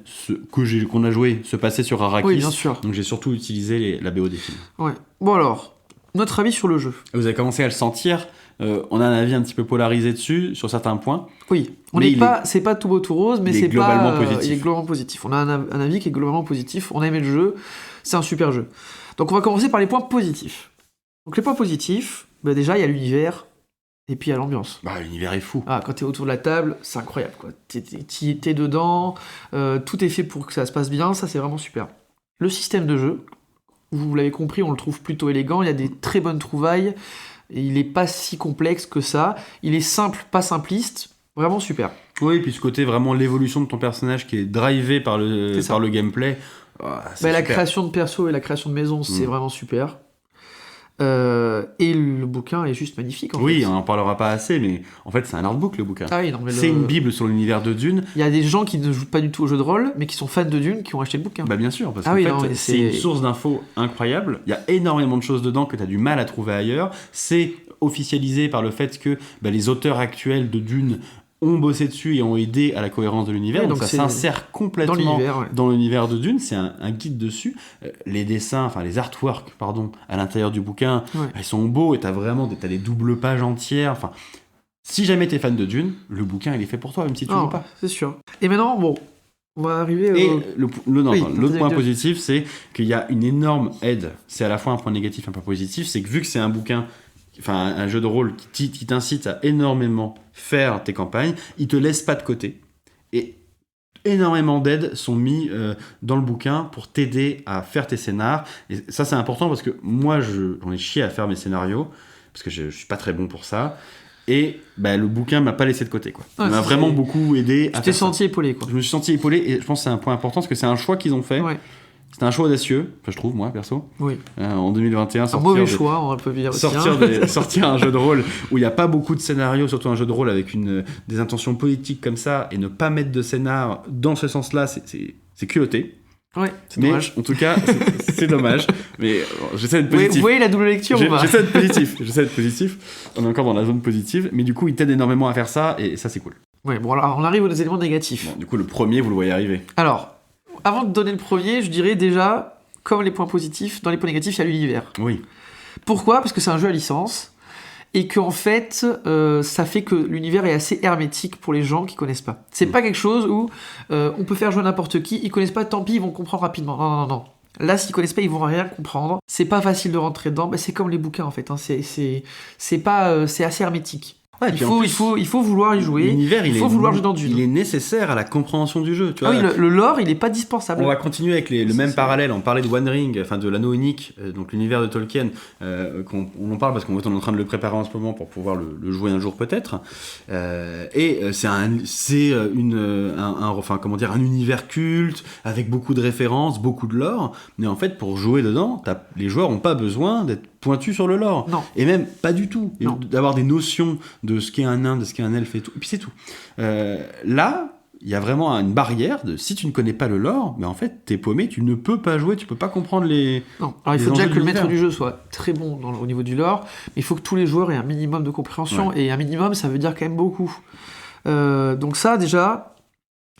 qu'on a jouées se passaient sur Arrakis. Oui, bien sûr. Donc j'ai surtout utilisé la BO des films. Ouais. Bon alors, notre avis sur le jeu. Vous avez commencé à le sentir. On a un avis un petit peu polarisé dessus sur certains points. Oui, Mais c'est pas tout beau tout rose, mais il est c'est globalement pas. positif. Il est globalement positif. On a un avis qui est globalement positif. On a aimé le jeu. C'est un super jeu. Donc on va commencer par les points positifs. Donc les points positifs, déjà il y a l'univers et puis il y a l'ambiance. Bah, l'univers est fou. Ah, quand t'es autour de la table, c'est incroyable quoi. T'es dedans, tout est fait pour que ça se passe bien. Ça c'est vraiment super. Le système de jeu, vous l'avez compris, on le trouve plutôt élégant. Il y a des très bonnes trouvailles. Et il est pas si complexe que ça. Il est simple, pas simpliste. Vraiment super. Oui, puis ce côté vraiment l'évolution de ton personnage qui est drivé par C'est ça. le gameplay. C'est La super. création de perso et la création de maison, c'est vraiment super. Et le bouquin est juste magnifique. En Oui, fait. on n'en parlera pas assez, mais en fait, c'est un artbook le bouquin. Ah oui, non, mais C'est une bible sur l'univers de Dune. Il y a des gens qui ne jouent pas du tout au jeu de rôle, mais qui sont fans de Dune, qui ont acheté le bouquin. Bah bien sûr, parce Ah qu'en oui, fait, non, mais c'est c'est- une source d'infos incroyable. Il y a énormément de choses dedans que tu as du mal à trouver ailleurs. C'est officialisé par le fait que les auteurs actuels de Dune ont bossé dessus et ont aidé à la cohérence de l'univers. Oui, donc donc ça c'est s'insère dans complètement l'univers. Ouais. dans l'univers de Dune. C'est un guide dessus. Les dessins, enfin les artworks, pardon, à l'intérieur du bouquin, Ouais. ils sont beaux et t'as des doubles pages entières. Enfin, si jamais t'es fan de Dune, le bouquin il est fait pour toi, même si tu Non, veux pas. c'est sûr. Et maintenant, bon, on va arriver Et au... Oui, l'autre point deux. positif, c'est qu'il y a une énorme aide. C'est à la fois un point négatif et un point positif. C'est que vu que c'est un bouquin, enfin un jeu de rôle qui t'incite à énormément faire tes campagnes, il te laisse pas de côté. Et énormément d'aides sont mis dans le bouquin pour t'aider à faire tes scénars. Et ça, c'est important parce que moi, j'en ai chié à faire mes scénarios parce que je suis pas très bon pour ça. Et le bouquin m'a pas laissé de côté, quoi. Ah, Il m'a c'est- vraiment beaucoup aidé à Tu t'es faire ça. senti épaulé, quoi. Je me suis senti épaulé et je pense que c'est un point important parce que c'est un choix qu'ils ont fait. Ouais. C'était un choix audacieux, enfin, je trouve, moi, perso. Oui. En 2021, Un mauvais choix, on peut dire aussi. sortir un jeu de rôle où il n'y a pas beaucoup de scénarios, surtout un jeu de rôle avec des intentions politiques comme ça, et ne pas mettre de scénar dans ce sens-là, c'est culotté. Ouais, c'est Mais dommage. en tout cas, c'est dommage. Mais j'essaie d'être Oui, positif. vous voyez la double lecture ou pas? J'essaie d'être positif. On est encore dans la zone positive. Mais du coup, il t'aide énormément à faire ça, et ça, c'est cool. Ouais, bon, alors on arrive aux éléments négatifs. Bon, du coup, le premier, vous le voyez arriver. Alors, avant de donner le premier, je dirais déjà, comme les points positifs, dans les points négatifs, il y a l'univers. Oui. Pourquoi? Parce que c'est un jeu à licence, et qu'en fait, ça fait que l'univers est assez hermétique pour les gens qui connaissent pas. C'est pas quelque chose où on peut faire jouer n'importe qui, ils connaissent pas, tant pis, ils vont comprendre rapidement. Non, non, non. Là, s'ils connaissent pas, ils vont rien comprendre. C'est pas facile de rentrer dedans. C'est comme les bouquins en fait. Hein. C'est assez hermétique. Ouais, et puis en plus, il faut vouloir y jouer. L'univers, il faut vouloir jouer dans Dune. Il est nécessaire à la compréhension du jeu. Tu vois. Oui, le lore, il n'est pas dispensable. On va continuer avec le même parallèle. On parlait de One Ring, enfin de l'anneau unique, donc l'univers de Tolkien. On en parle parce qu'on est en train de le préparer en ce moment pour pouvoir le jouer un jour peut-être. C'est un univers culte avec beaucoup de références, beaucoup de lore. Mais en fait, pour jouer dedans, les joueurs n'ont pas besoin d'être pointus sur le lore. Non. Et même pas du tout. Non. D'avoir des notions de ce qu'est un nain, de ce qu'est un elfe et tout. Et puis c'est tout. Là, il y a vraiment une barrière de si tu ne connais pas le lore, mais en fait, t'es paumé, tu ne peux pas jouer, tu peux pas comprendre les. Non, alors il faut déjà que le maître du jeu soit très bon au niveau du lore, mais il faut que tous les joueurs aient un minimum de compréhension, et un minimum, ça veut dire quand même beaucoup. Donc ça, déjà,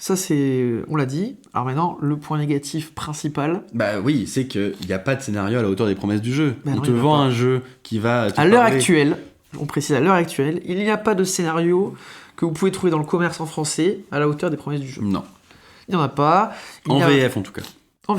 ça c'est. On l'a dit. Alors maintenant, le point négatif principal. Bah oui, c'est qu'il n'y a pas de scénario à la hauteur des promesses du jeu. Bah on non, te vend un jeu qui va. À l'heure actuelle, on précise à l'heure actuelle, il n'y a pas de scénario que vous pouvez trouver dans le commerce en français à la hauteur des promesses du jeu. Non. Il n'y en a pas. En VF en tout cas.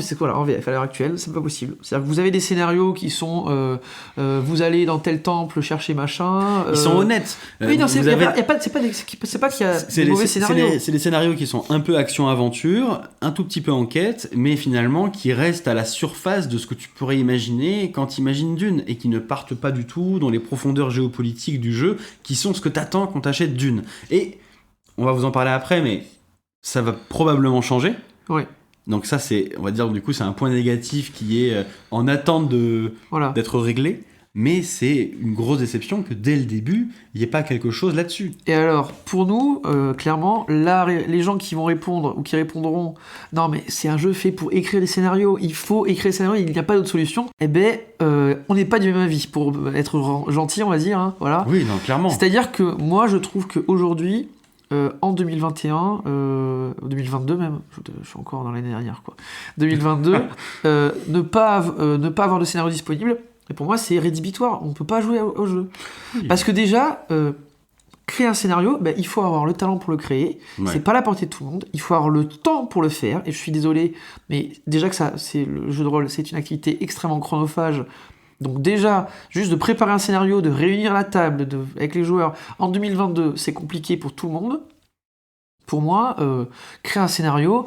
C'est quoi là, en VF à l'heure actuelle, c'est pas possible. C'est-à-dire que vous avez des scénarios qui sont vous allez dans tel temple chercher machin. Ils sont honnêtes. Oui, non, c'est pas qu'il y a des mauvais scénarios. C'est des scénarios qui sont un peu action-aventure, un tout petit peu enquête, mais finalement qui restent à la surface de ce que tu pourrais imaginer quand tu imagines Dune, et qui ne partent pas du tout dans les profondeurs géopolitiques du jeu, qui sont ce que t'attends quand t'achètes Dune. Et on va vous en parler après, mais ça va probablement changer. Ouais. Donc ça, on va dire, du coup, c'est un point négatif qui est en attente d'être réglé. Mais c'est une grosse déception que dès le début, il n'y ait pas quelque chose là-dessus. Et alors, pour nous, clairement, là, les gens qui vont répondre ou qui répondront « Non, mais c'est un jeu fait pour écrire des scénarios, il faut écrire des scénarios, il n'y a pas d'autre solution », eh ben, on n'est pas du même avis, pour être gentil, on va dire. Hein, voilà. Oui, non, clairement. C'est-à-dire que moi, je trouve qu'aujourd'hui, en 2021, 2022 même, je suis encore dans l'année dernière, quoi. 2022, ne pas avoir de scénario disponible, et pour moi, c'est rédhibitoire. On peut pas jouer au jeu. Oui. Parce que déjà, créer un scénario, il faut avoir le talent pour le créer. Ouais. C'est pas à la portée de tout le monde. Il faut avoir le temps pour le faire. Et je suis désolé, mais déjà que le jeu de rôle, c'est une activité extrêmement chronophage. Donc déjà, juste de préparer un scénario, de réunir la table avec les joueurs, en 2022, c'est compliqué pour tout le monde. Pour moi, créer un scénario,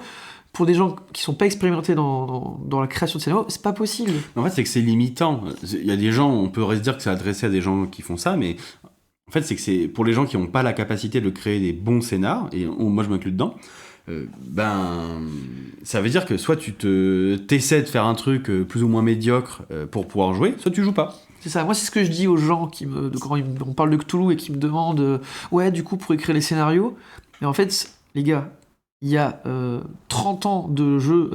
pour des gens qui sont pas expérimentés dans la création de scénario, c'est pas possible. En fait, c'est que c'est limitant. Il y a des gens, on pourrait se dire que c'est adressé à des gens qui font ça, mais en fait, c'est que c'est pour les gens qui n'ont pas la capacité de créer des bons scénars, et moi je m'inclus dedans, ça veut dire que soit tu t'essaies de faire un truc plus ou moins médiocre pour pouvoir jouer, soit tu joues pas. C'est ça, moi c'est ce que je dis aux gens quand on parle de Cthulhu et qui me demandent ouais, du coup pour écrire les scénarios, mais en fait les gars, il y a 30 ans de jeux,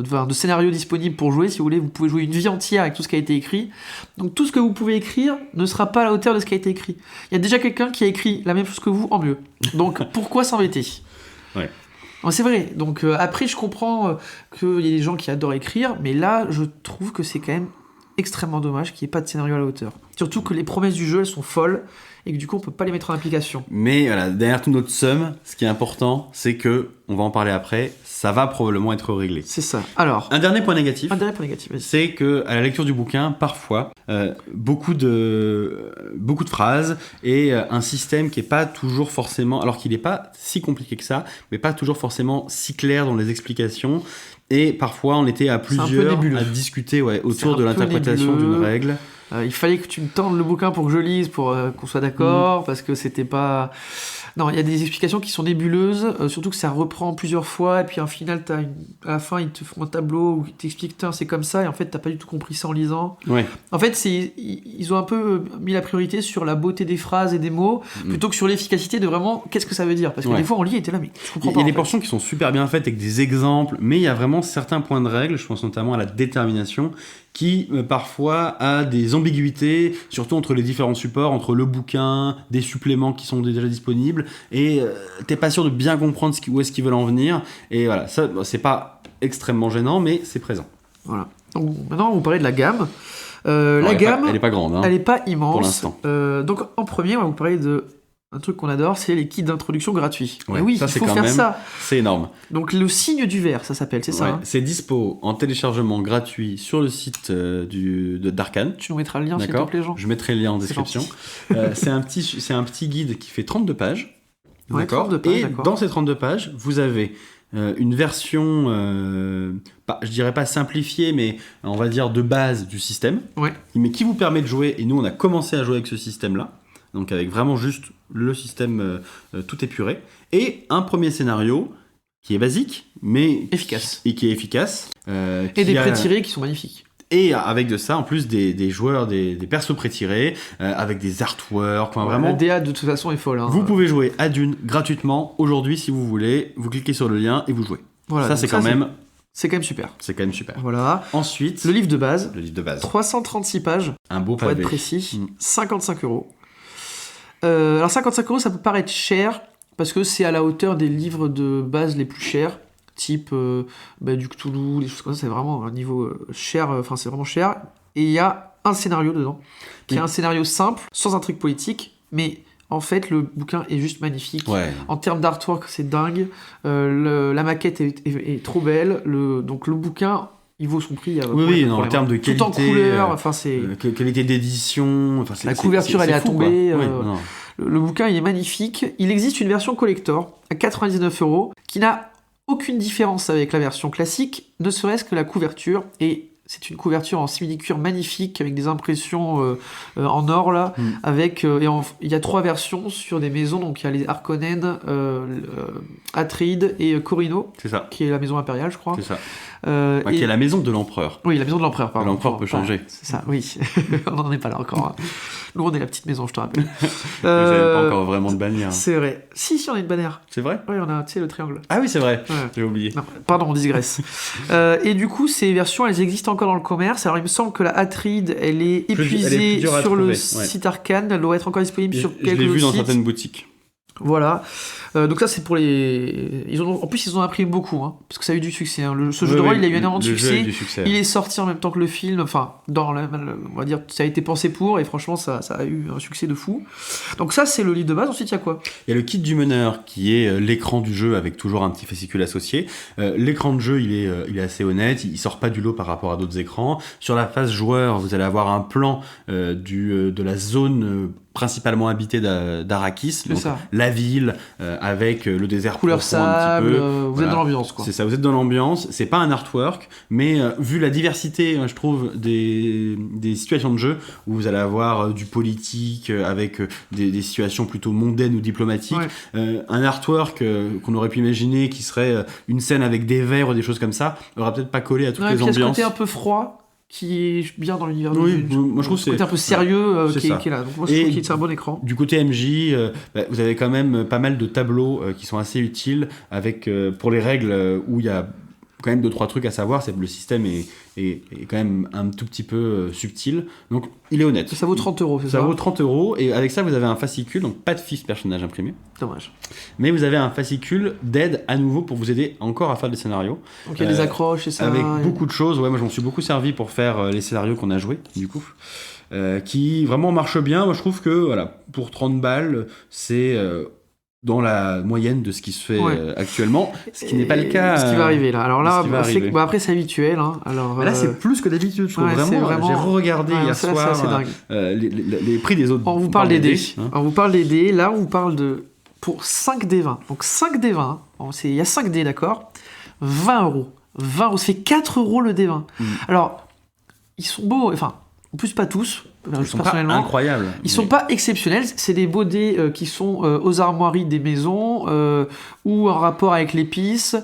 de scénarios disponibles pour jouer. Si vous voulez, vous pouvez jouer une vie entière avec tout ce qui a été écrit. Donc tout ce que vous pouvez écrire ne sera pas à la hauteur de ce qui a été écrit. Il y a déjà quelqu'un qui a écrit la même chose que vous en mieux. Donc pourquoi s'embêter ? Ouais. C'est vrai. Donc après, je comprends qu'il y a des gens qui adorent écrire, mais là, je trouve que c'est quand même extrêmement dommage qu'il n'y ait pas de scénario à la hauteur. Surtout que les promesses du jeu, elles sont folles, et que du coup, on peut pas les mettre en application. Mais voilà, derrière tout notre somme, ce qui est important, c'est que, on va en parler après, ça va probablement être réglé. C'est ça. Alors, un dernier point négatif, vas-y. C'est que à la lecture du bouquin, parfois, beaucoup de phrases et un système qui est pas toujours forcément, alors qu'il n'est pas si compliqué que ça, mais pas toujours forcément si clair dans les explications. Et parfois, on était à plusieurs à discuter autour de l'interprétation d'une règle. Il fallait que tu me tendes le bouquin pour que je lise, pour qu'on soit d'accord, parce que c'était pas... Non, il y a des explications qui sont nébuleuses, surtout que ça reprend plusieurs fois, et puis en final, à la fin, ils te font un tableau où ils t'expliquent « c'est comme ça », et en fait, t'as pas du tout compris ça en lisant. Ouais. En fait, ils ont un peu mis la priorité sur la beauté des phrases et des mots, plutôt que sur l'efficacité de vraiment qu'est-ce que ça veut dire. Parce que des fois, on lit et t'es là, mais je comprends pas. Il y a des portions qui sont super bien faites avec des exemples, mais il y a vraiment certains points de règle, je pense notamment à la détermination, qui parfois a des ambiguïtés, surtout entre les différents supports, entre le bouquin, des suppléments qui sont déjà disponibles, et t'es pas sûr de bien comprendre où est-ce qu'ils veulent en venir, et voilà, ça c'est pas extrêmement gênant, mais c'est présent. Voilà. Donc maintenant on va vous parler de la gamme. La gamme, elle est pas grande, hein, elle est pas immense. Pour l'instant. Donc en premier, on va vous parler de un truc qu'on adore, c'est les kits d'introduction gratuits. Ouais, Et oui, ça, il c'est faut quand faire même- ça. C'est énorme. Donc le signe du verre, ça s'appelle, c'est ça. Ouais, Hein. c'est dispo en téléchargement gratuit sur le site d'Arkane. Tu nous mettras le lien, s'il te D'accord. plaît, Jean. Je mettrai le lien en C'est description. C'est un petit guide qui fait 32 pages. Ouais, D'accord. 32 pages, Et d'accord. dans ces 32 pages, vous avez une version, je dirais pas simplifiée, mais on va dire de base du système, Ouais. mais qui vous permet de jouer. Et nous, on a commencé à jouer avec ce système-là, donc avec vraiment juste le système tout épuré, et un premier scénario qui est basique, mais Efficace. et qui est efficace. Et qui des a- pré-tirés qui sont magnifiques. Et avec de ça, en plus, des joueurs, des persos pré-tirés, avec des artworks, enfin La vraiment. DA, de toute façon, est folle. Hein. Vous pouvez jouer à Dune gratuitement aujourd'hui si vous voulez. Vous cliquez sur le lien et vous jouez. Voilà, ça, donc c'est quand même super. C'est quand même super. Voilà. Ensuite, Le livre de base, le livre de base. 336 pages, Un beau pour être pavé. précis, Mm. 55 €. Alors 55 €, ça peut paraître cher, parce que c'est à la hauteur des livres de base les plus chers, type du Cthulhu, des choses comme ça, c'est vraiment un niveau cher, enfin c'est vraiment cher. Et il y a un scénario dedans, qui est un scénario simple, sans intrigue politique, mais en fait le bouquin est juste magnifique. Ouais. En termes d'artwork, c'est dingue. La maquette est trop belle. Donc le bouquin, il vaut son prix. Oui, non, en termes de tout en qualité, couleur. Enfin, c'est qualité d'édition. Enfin, la couverture, elle est à fou, tomber. quoi. Oui, non. le bouquin, il est magnifique. Il existe une version collector à 99 € qui n'a aucune différence avec la version classique, ne serait-ce que la couverture. Et c'est une couverture en simili-cuir magnifique avec des impressions en or là. Il y a 3 versions sur des maisons. Donc il y a les Harkonnen, Atreides et Corino, C'est ça. qui est la maison impériale, je crois. C'est ça. Et- Qui est la maison de l'empereur. Oui, la maison de l'empereur, pardon. L'empereur peut Enfin, changer. C'est ça, oui. On n'en est pas là encore. Hein. Nous, on est la petite maison, je te rappelle. Vous n'avez pas encore vraiment de bannière. C'est vrai. Si, on a une bannière. C'est vrai? Oui, on a, tu sais, le triangle. Ah oui, c'est vrai. Ouais. J'ai oublié. Non, pardon, on digresse. Et du coup, ces versions, elles existent encore dans le commerce. Alors, il me semble que la Atride, elle est elle est plus épuisée dure à sur le trouver, ouais. site Arcane. Elle doit être encore disponible sur Je quelques l'ai vu dans sites. certaines boutiques. Voilà. Donc ça, c'est pour les... En plus, ils ont imprimé beaucoup, hein, parce que ça a eu du succès. Hein. Ce jeu Oui, de rôle, oui, il a eu énormément de le jeu a eu succès. du succès. Il est sorti en même temps que le film, enfin, on va dire, ça a été pensé pour, et franchement, ça a eu un succès de fou. Donc ça, c'est le livre de base. Ensuite, il y a quoi? Il y a le kit du meneur qui est l'écran du jeu avec toujours un petit fascicule associé. L'écran de jeu, il est assez honnête, il sort pas du lot par rapport à d'autres écrans. Sur la phase joueur, vous allez avoir un plan de la zone principalement habitée d'Arrakis, donc ça. la ville avec le désert Couleur profond un sable, petit peu. vous Voilà. êtes dans l'ambiance, quoi. C'est ça, vous êtes dans l'ambiance, c'est pas un artwork, mais vu la diversité, je trouve, des situations de jeu, où vous allez avoir du politique, avec des situations plutôt mondaines ou diplomatiques, Ouais. un artwork qu'on aurait pu imaginer qui serait une scène avec des verres ou des choses comme ça, aura peut-être pas collé à toutes Ouais, et les puis il y a ce ambiances. côté un peu froid qui est bien dans l'univers Oui, du jeu. moi, je trouve ce que côté un peu sérieux c'est qui ça. est là. Donc moi je Et trouve que c'est un bon écran. Du côté MJ, vous avez quand même pas mal de tableaux qui sont assez utiles avec pour les règles où il y a quand même 2-3 trucs à savoir, c'est que le système est quand même un tout petit peu subtil, donc il est honnête. Ça vaut 30 €, c'est ça? Ça vaut 30 €, et avec ça vous avez un fascicule, donc pas de fiche personnage imprimé, Dommage. mais vous avez un fascicule d'aide à nouveau pour vous aider encore à faire des scénarios. Donc il y a des accroches et ça. Avec et- beaucoup de choses, ouais, moi je m'en suis beaucoup servi pour faire les scénarios qu'on a joués, du coup, qui vraiment marchent bien. Moi je trouve que, voilà, pour 30 balles, c'est dans la moyenne de ce qui se fait Ouais. Actuellement, ce qui n'est pas le cas. Ce qui va arriver là. Alors là, ce qui va arriver. après c'est habituel. Hein. Alors, Mais là c'est plus que d'habitude, je trouve. ouais, c'est Vraiment, j'ai re-regardé ouais, hier ça, soir c'est dingue. les prix des autres. On vous parle des dés. hein. On vous parle des dés. Là, on vous parle de... Pour 5 dés 20. Donc 5 dés 20. Il y a 5 dés, d'accord? 20 €. 20 €. Ça fait 4 € le dé 20. Alors, ils sont beaux. Enfin, en plus, pas tous. Ils sont pas personnellement. incroyables. Ils sont pas exceptionnels, c'est des beaux dés qui sont aux armoiries des maisons ou en rapport avec l'épice,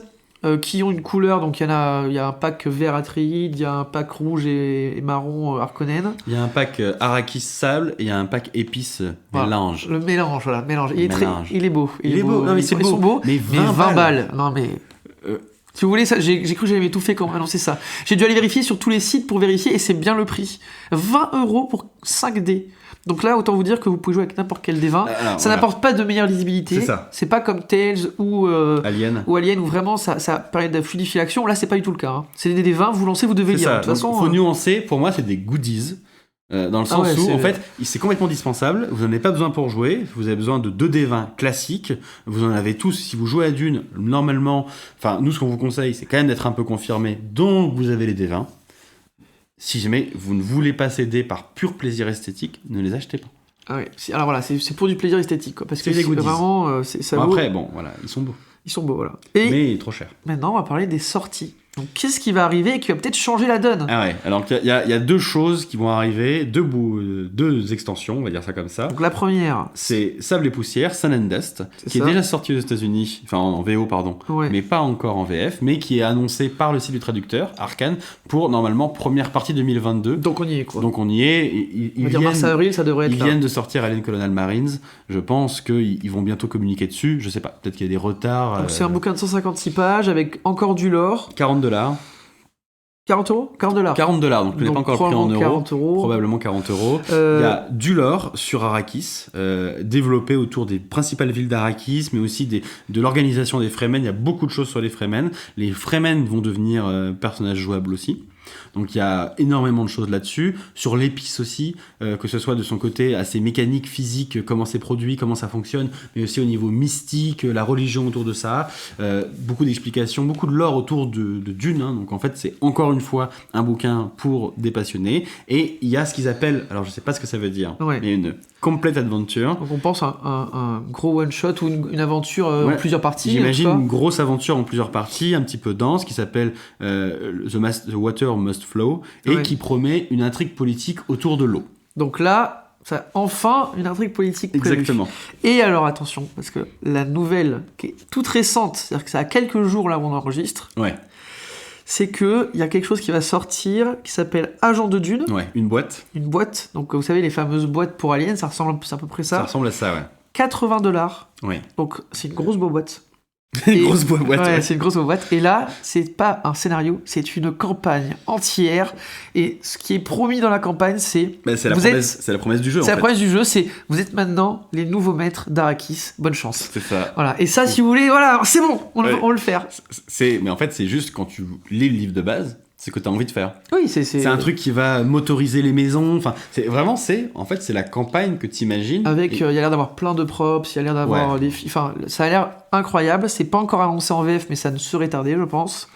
qui ont une couleur, donc il y a un pack vert Atreides, il y a un pack rouge et marron Harkonnen. Il y a un pack Arrakis sable et il y a un pack épices Voilà. mélange. Le mélange, voilà, mélange. Il est Mélange. il est beau. Il est beau. Non, mais c'est Ils sont beau. beaux, Mais mais 20 20 balles. balles. Non mais... Si vous voulez, ça, j'ai cru que j'allais m'étouffer quand annoncer ça. J'ai dû aller vérifier sur tous les sites pour vérifier et c'est bien le prix. 20 € pour 5 dés. Donc là, autant vous dire que vous pouvez jouer avec n'importe quel dé 20. Alors, Ça voilà. n'apporte pas de meilleure lisibilité. C'est ça. C'est pas comme Tales ou Alien. Alien où vraiment ça permet de fluidifier l'action. Là, c'est pas du tout le cas. Hein. C'est des dés 20, vous lancez, vous devez C'est lire. ça. De toute Donc, façon, faut nuancer. Pour moi, c'est des goodies. Dans le Ah sens ouais, où, en fait, c'est complètement dispensable. Vous n'en avez pas besoin pour jouer. Vous avez besoin de 2D20 classiques. Vous en avez tous. Si vous jouez à Dune, normalement, enfin, nous, ce qu'on vous conseille, c'est quand même d'être un peu confirmé. Donc, vous avez les D20. Si jamais vous ne voulez pas céder par pur plaisir esthétique, ne les achetez pas. Ah ouais. Alors voilà, c'est pour du plaisir esthétique, quoi, parce que C'est des goodies. vraiment, ça Bon, vaut... après, bon, voilà, ils sont beaux. Ils sont beaux, voilà. Et Mais trop cher. maintenant, on va parler des sorties. Donc, qu'est-ce qui va arriver et qui va peut-être changer la donne? Ah ouais, alors il y a deux choses qui vont arriver, deux extensions, on va dire ça comme ça. Donc, la première, C'est Sable et Poussière, Sun and Dust, qui ça. est déjà sorti aux États-Unis, enfin en VO, pardon, Ouais. mais pas encore en VF, mais qui est annoncé par le site du traducteur, Arkane, pour normalement première partie 2022. Donc, on y est, quoi. Donc on y est, et on va dire mars-avril, ça devrait être ils là. viennent de sortir Alien Colonial Marines, je pense qu'ils vont bientôt communiquer dessus, je sais pas, peut-être qu'il y a des retards. Donc, c'est un bouquin de 156 pages avec encore du lore. $40. 40 euros? $40. $40, donc je l'ai pas encore pris en euros. 40 euros. Probablement 40 euros. Il y a du lore sur Arrakis, développé autour des principales villes d'Arrakis, mais aussi de l'organisation des Fremen. Il y a beaucoup de choses sur les Fremen. Les Fremen vont devenir personnages jouables aussi. Donc il y a énormément de choses là-dessus. Sur l'épice aussi, que ce soit de son côté assez mécanique, physique, comment c'est produit, comment ça fonctionne, mais aussi au niveau mystique, la religion autour de ça. Beaucoup d'explications, beaucoup de lore autour de Dune. Hein. Donc en fait, c'est encore une fois un bouquin pour des passionnés. Et il y a ce qu'ils appellent, alors je sais pas ce que ça veut dire, Ouais. mais une complete adventure. Donc, on pense à un gros one-shot ou une aventure en Ouais. plusieurs parties. J'imagine en tout une grosse aventure en plusieurs parties, un petit peu dense, qui s'appelle The Water Must Flow, et Ouais. qui promet une intrigue politique autour de l'eau. cas. Donc là, ça, enfin, une intrigue politique prévue. Exactement. Et alors, attention, parce que la nouvelle, qui est toute récente, c'est-à-dire que ça a quelques jours là où on enregistre, Ouais, c'est qu'il y a quelque chose qui va sortir qui s'appelle Agent de Dune, ouais, une boîte. une boîte. Donc, vous savez, les fameuses boîtes pour Aliens, ça ressemble c'est à peu près Ça ça. ressemble à ça, ouais. $80. Ouais. Donc, c'est une grosse boîte. Une Et- grosse boîte. Ouais, c'est une grosse boîte. Et là, c'est pas un scénario, c'est une campagne entière. Et ce qui est promis dans la campagne, c'est Bah, c'est la Vous promesse, c'est la promesse du jeu. c'est en la fait. promesse du jeu, c'est vous êtes maintenant les nouveaux maîtres d'Arrakis. Bonne chance. C'est ça. Voilà. Et ça, si vous voulez, voilà, c'est bon, on Ouais. va le faire. Mais en fait, c'est juste quand tu lis le livre de base, c'est que tu as envie de faire. Oui, C'est un truc qui va motoriser les maisons. Enfin, en fait, c'est la campagne que tu imagines. Avec, il y a l'air d'avoir plein de props, il y a l'air d'avoir Ouais. des enfin, ça a l'air incroyable. C'est pas encore annoncé en VF, mais ça ne serait tardé, je pense.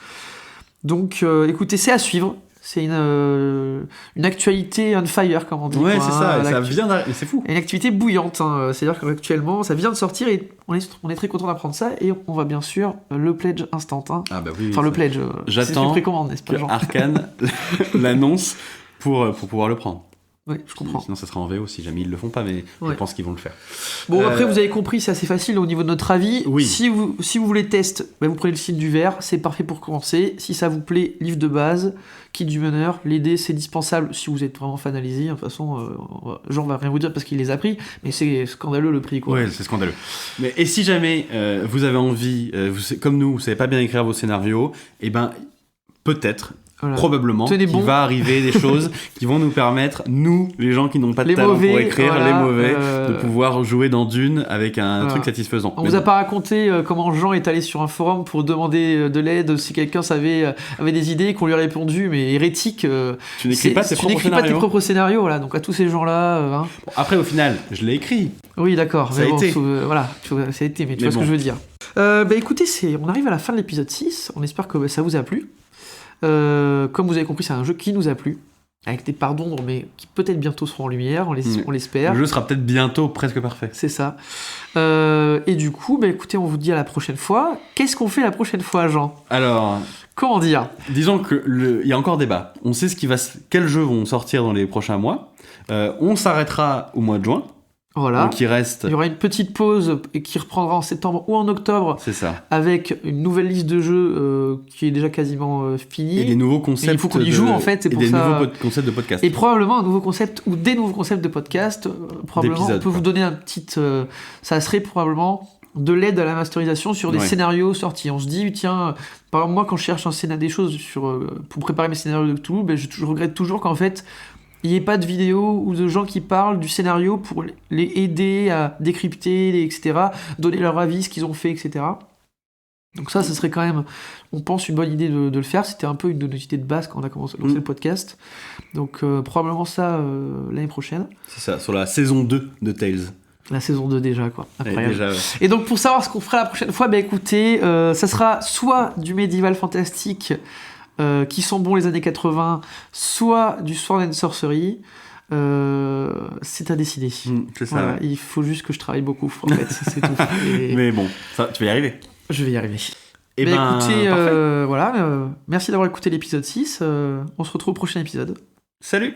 Donc, écoutez, c'est à suivre. C'est une actualité on fire, comme on dit. Ouais, quoi, c'est ça. hein, Et ça l'actu- vient d'arriver. C'est fou. Une activité bouillante, hein. C'est-à-dire qu'actuellement, ça vient de sortir et on est très content d'apprendre ça. Et on va bien sûr le pledge instant. Hein. Ah bah oui. Enfin, le pledge. J'attends C'est une précommande, n'est-ce pas, que Jean? Arkane l'annonce pour pouvoir le prendre. Oui, je comprends. Sinon, ça sera en VO si jamais ils le font pas, mais je Ouais. pense qu'ils vont le faire. Bon, Euh, après, vous avez compris, c'est assez facile au niveau de notre avis. Oui. Si vous voulez test, ben, vous prenez le site du verre, c'est parfait pour commencer. Si ça vous plaît, livre de base, kit du meneur, les dés, c'est dispensable si vous êtes vraiment fan, allez-y. De toute façon, Jean va rien vous dire parce qu'il les a pris, mais c'est scandaleux le prix, quoi. Ouais, c'est scandaleux. Mais, et si jamais vous avez envie, comme nous, vous savez pas bien écrire vos scénarios, et ben peut-être, Voilà. probablement, Tenez qu'il bon. va arriver des choses qui vont nous permettre, nous, les gens qui n'ont pas de Les talent mauvais, pour écrire, voilà, les mauvais, de euh, pouvoir jouer dans Dune avec un Voilà. truc satisfaisant. On Mais vous a bon. pas raconté comment Jean est allé sur un forum pour demander de l'aide si quelqu'un avait des idées qu'on lui a répondu, mais hérétique. Tu n'écris pas tes tu propres n'écris pas tes scénarios. propres scénarios, voilà. Donc à tous ces gens-là, hein. Bon, après, au final, je l'ai écrit. Oui, d'accord. Ça mais a bon, été. voilà, ça a été, mais tu Mais vois ce bon. que je veux dire. Bah écoutez, on arrive à la fin de l'épisode 6. On espère que ça vous a plu. Comme vous avez compris, c'est un jeu qui nous a plu. Avec des parts d'ombre, mais qui peut-être bientôt seront en lumière, on l'espère. Le jeu sera peut-être bientôt presque parfait. C'est ça. Et du coup, bah écoutez, on vous dit à la prochaine fois. Qu'est-ce qu'on fait la prochaine fois, Jean? Alors, Comment dire? disons que il y a encore débat. On sait quels jeux vont sortir dans les prochains mois. On s'arrêtera au mois de juin. Voilà. Donc il reste. Il y aura une petite pause qui reprendra en septembre ou en octobre C'est ça. avec une nouvelle liste de jeux qui est déjà quasiment finie. Et des nouveaux concepts. il faut qu'on y joue, en fait, c'est et pour des ça. nouveaux concepts de podcast. Et probablement un nouveau concept ou des nouveaux concepts de podcast. Probablement, on D'épisodes, peut vous quoi. donner un petit. Ça serait probablement de l'aide à la masterisation sur des Ouais. scénarios sortis. On se dit, tiens, par exemple, moi, quand je cherche des choses pour préparer mes scénarios de Cthulhu, ben, je regrette toujours qu'en fait, il n'y ait pas de vidéos ou de gens qui parlent du scénario pour les aider à décrypter, etc., donner leur avis, ce qu'ils ont fait, etc. Donc ça, ce serait quand même, on pense, une bonne idée de le faire. C'était un peu une de nos idées de base quand on a commencé à lancer le podcast. Donc probablement ça l'année prochaine. C'est ça, sur la saison 2 de Tales. La saison 2 déjà, quoi. Incroyable. Déjà, ouais. Et donc pour savoir ce qu'on fera la prochaine fois, bah écoutez, ça sera soit du médiéval fantastique qui sont bons les années 80, soit du Sword and Sorcery. C'est à décider. C'est ça. Voilà, Ouais. il faut juste que je travaille beaucoup, en fait, c'est tout. Et Mais bon, ça, tu vas y arriver. je vais y arriver. Et Mais écoutez, parfait. voilà, merci d'avoir écouté l'épisode 6. On se retrouve au prochain épisode. Salut!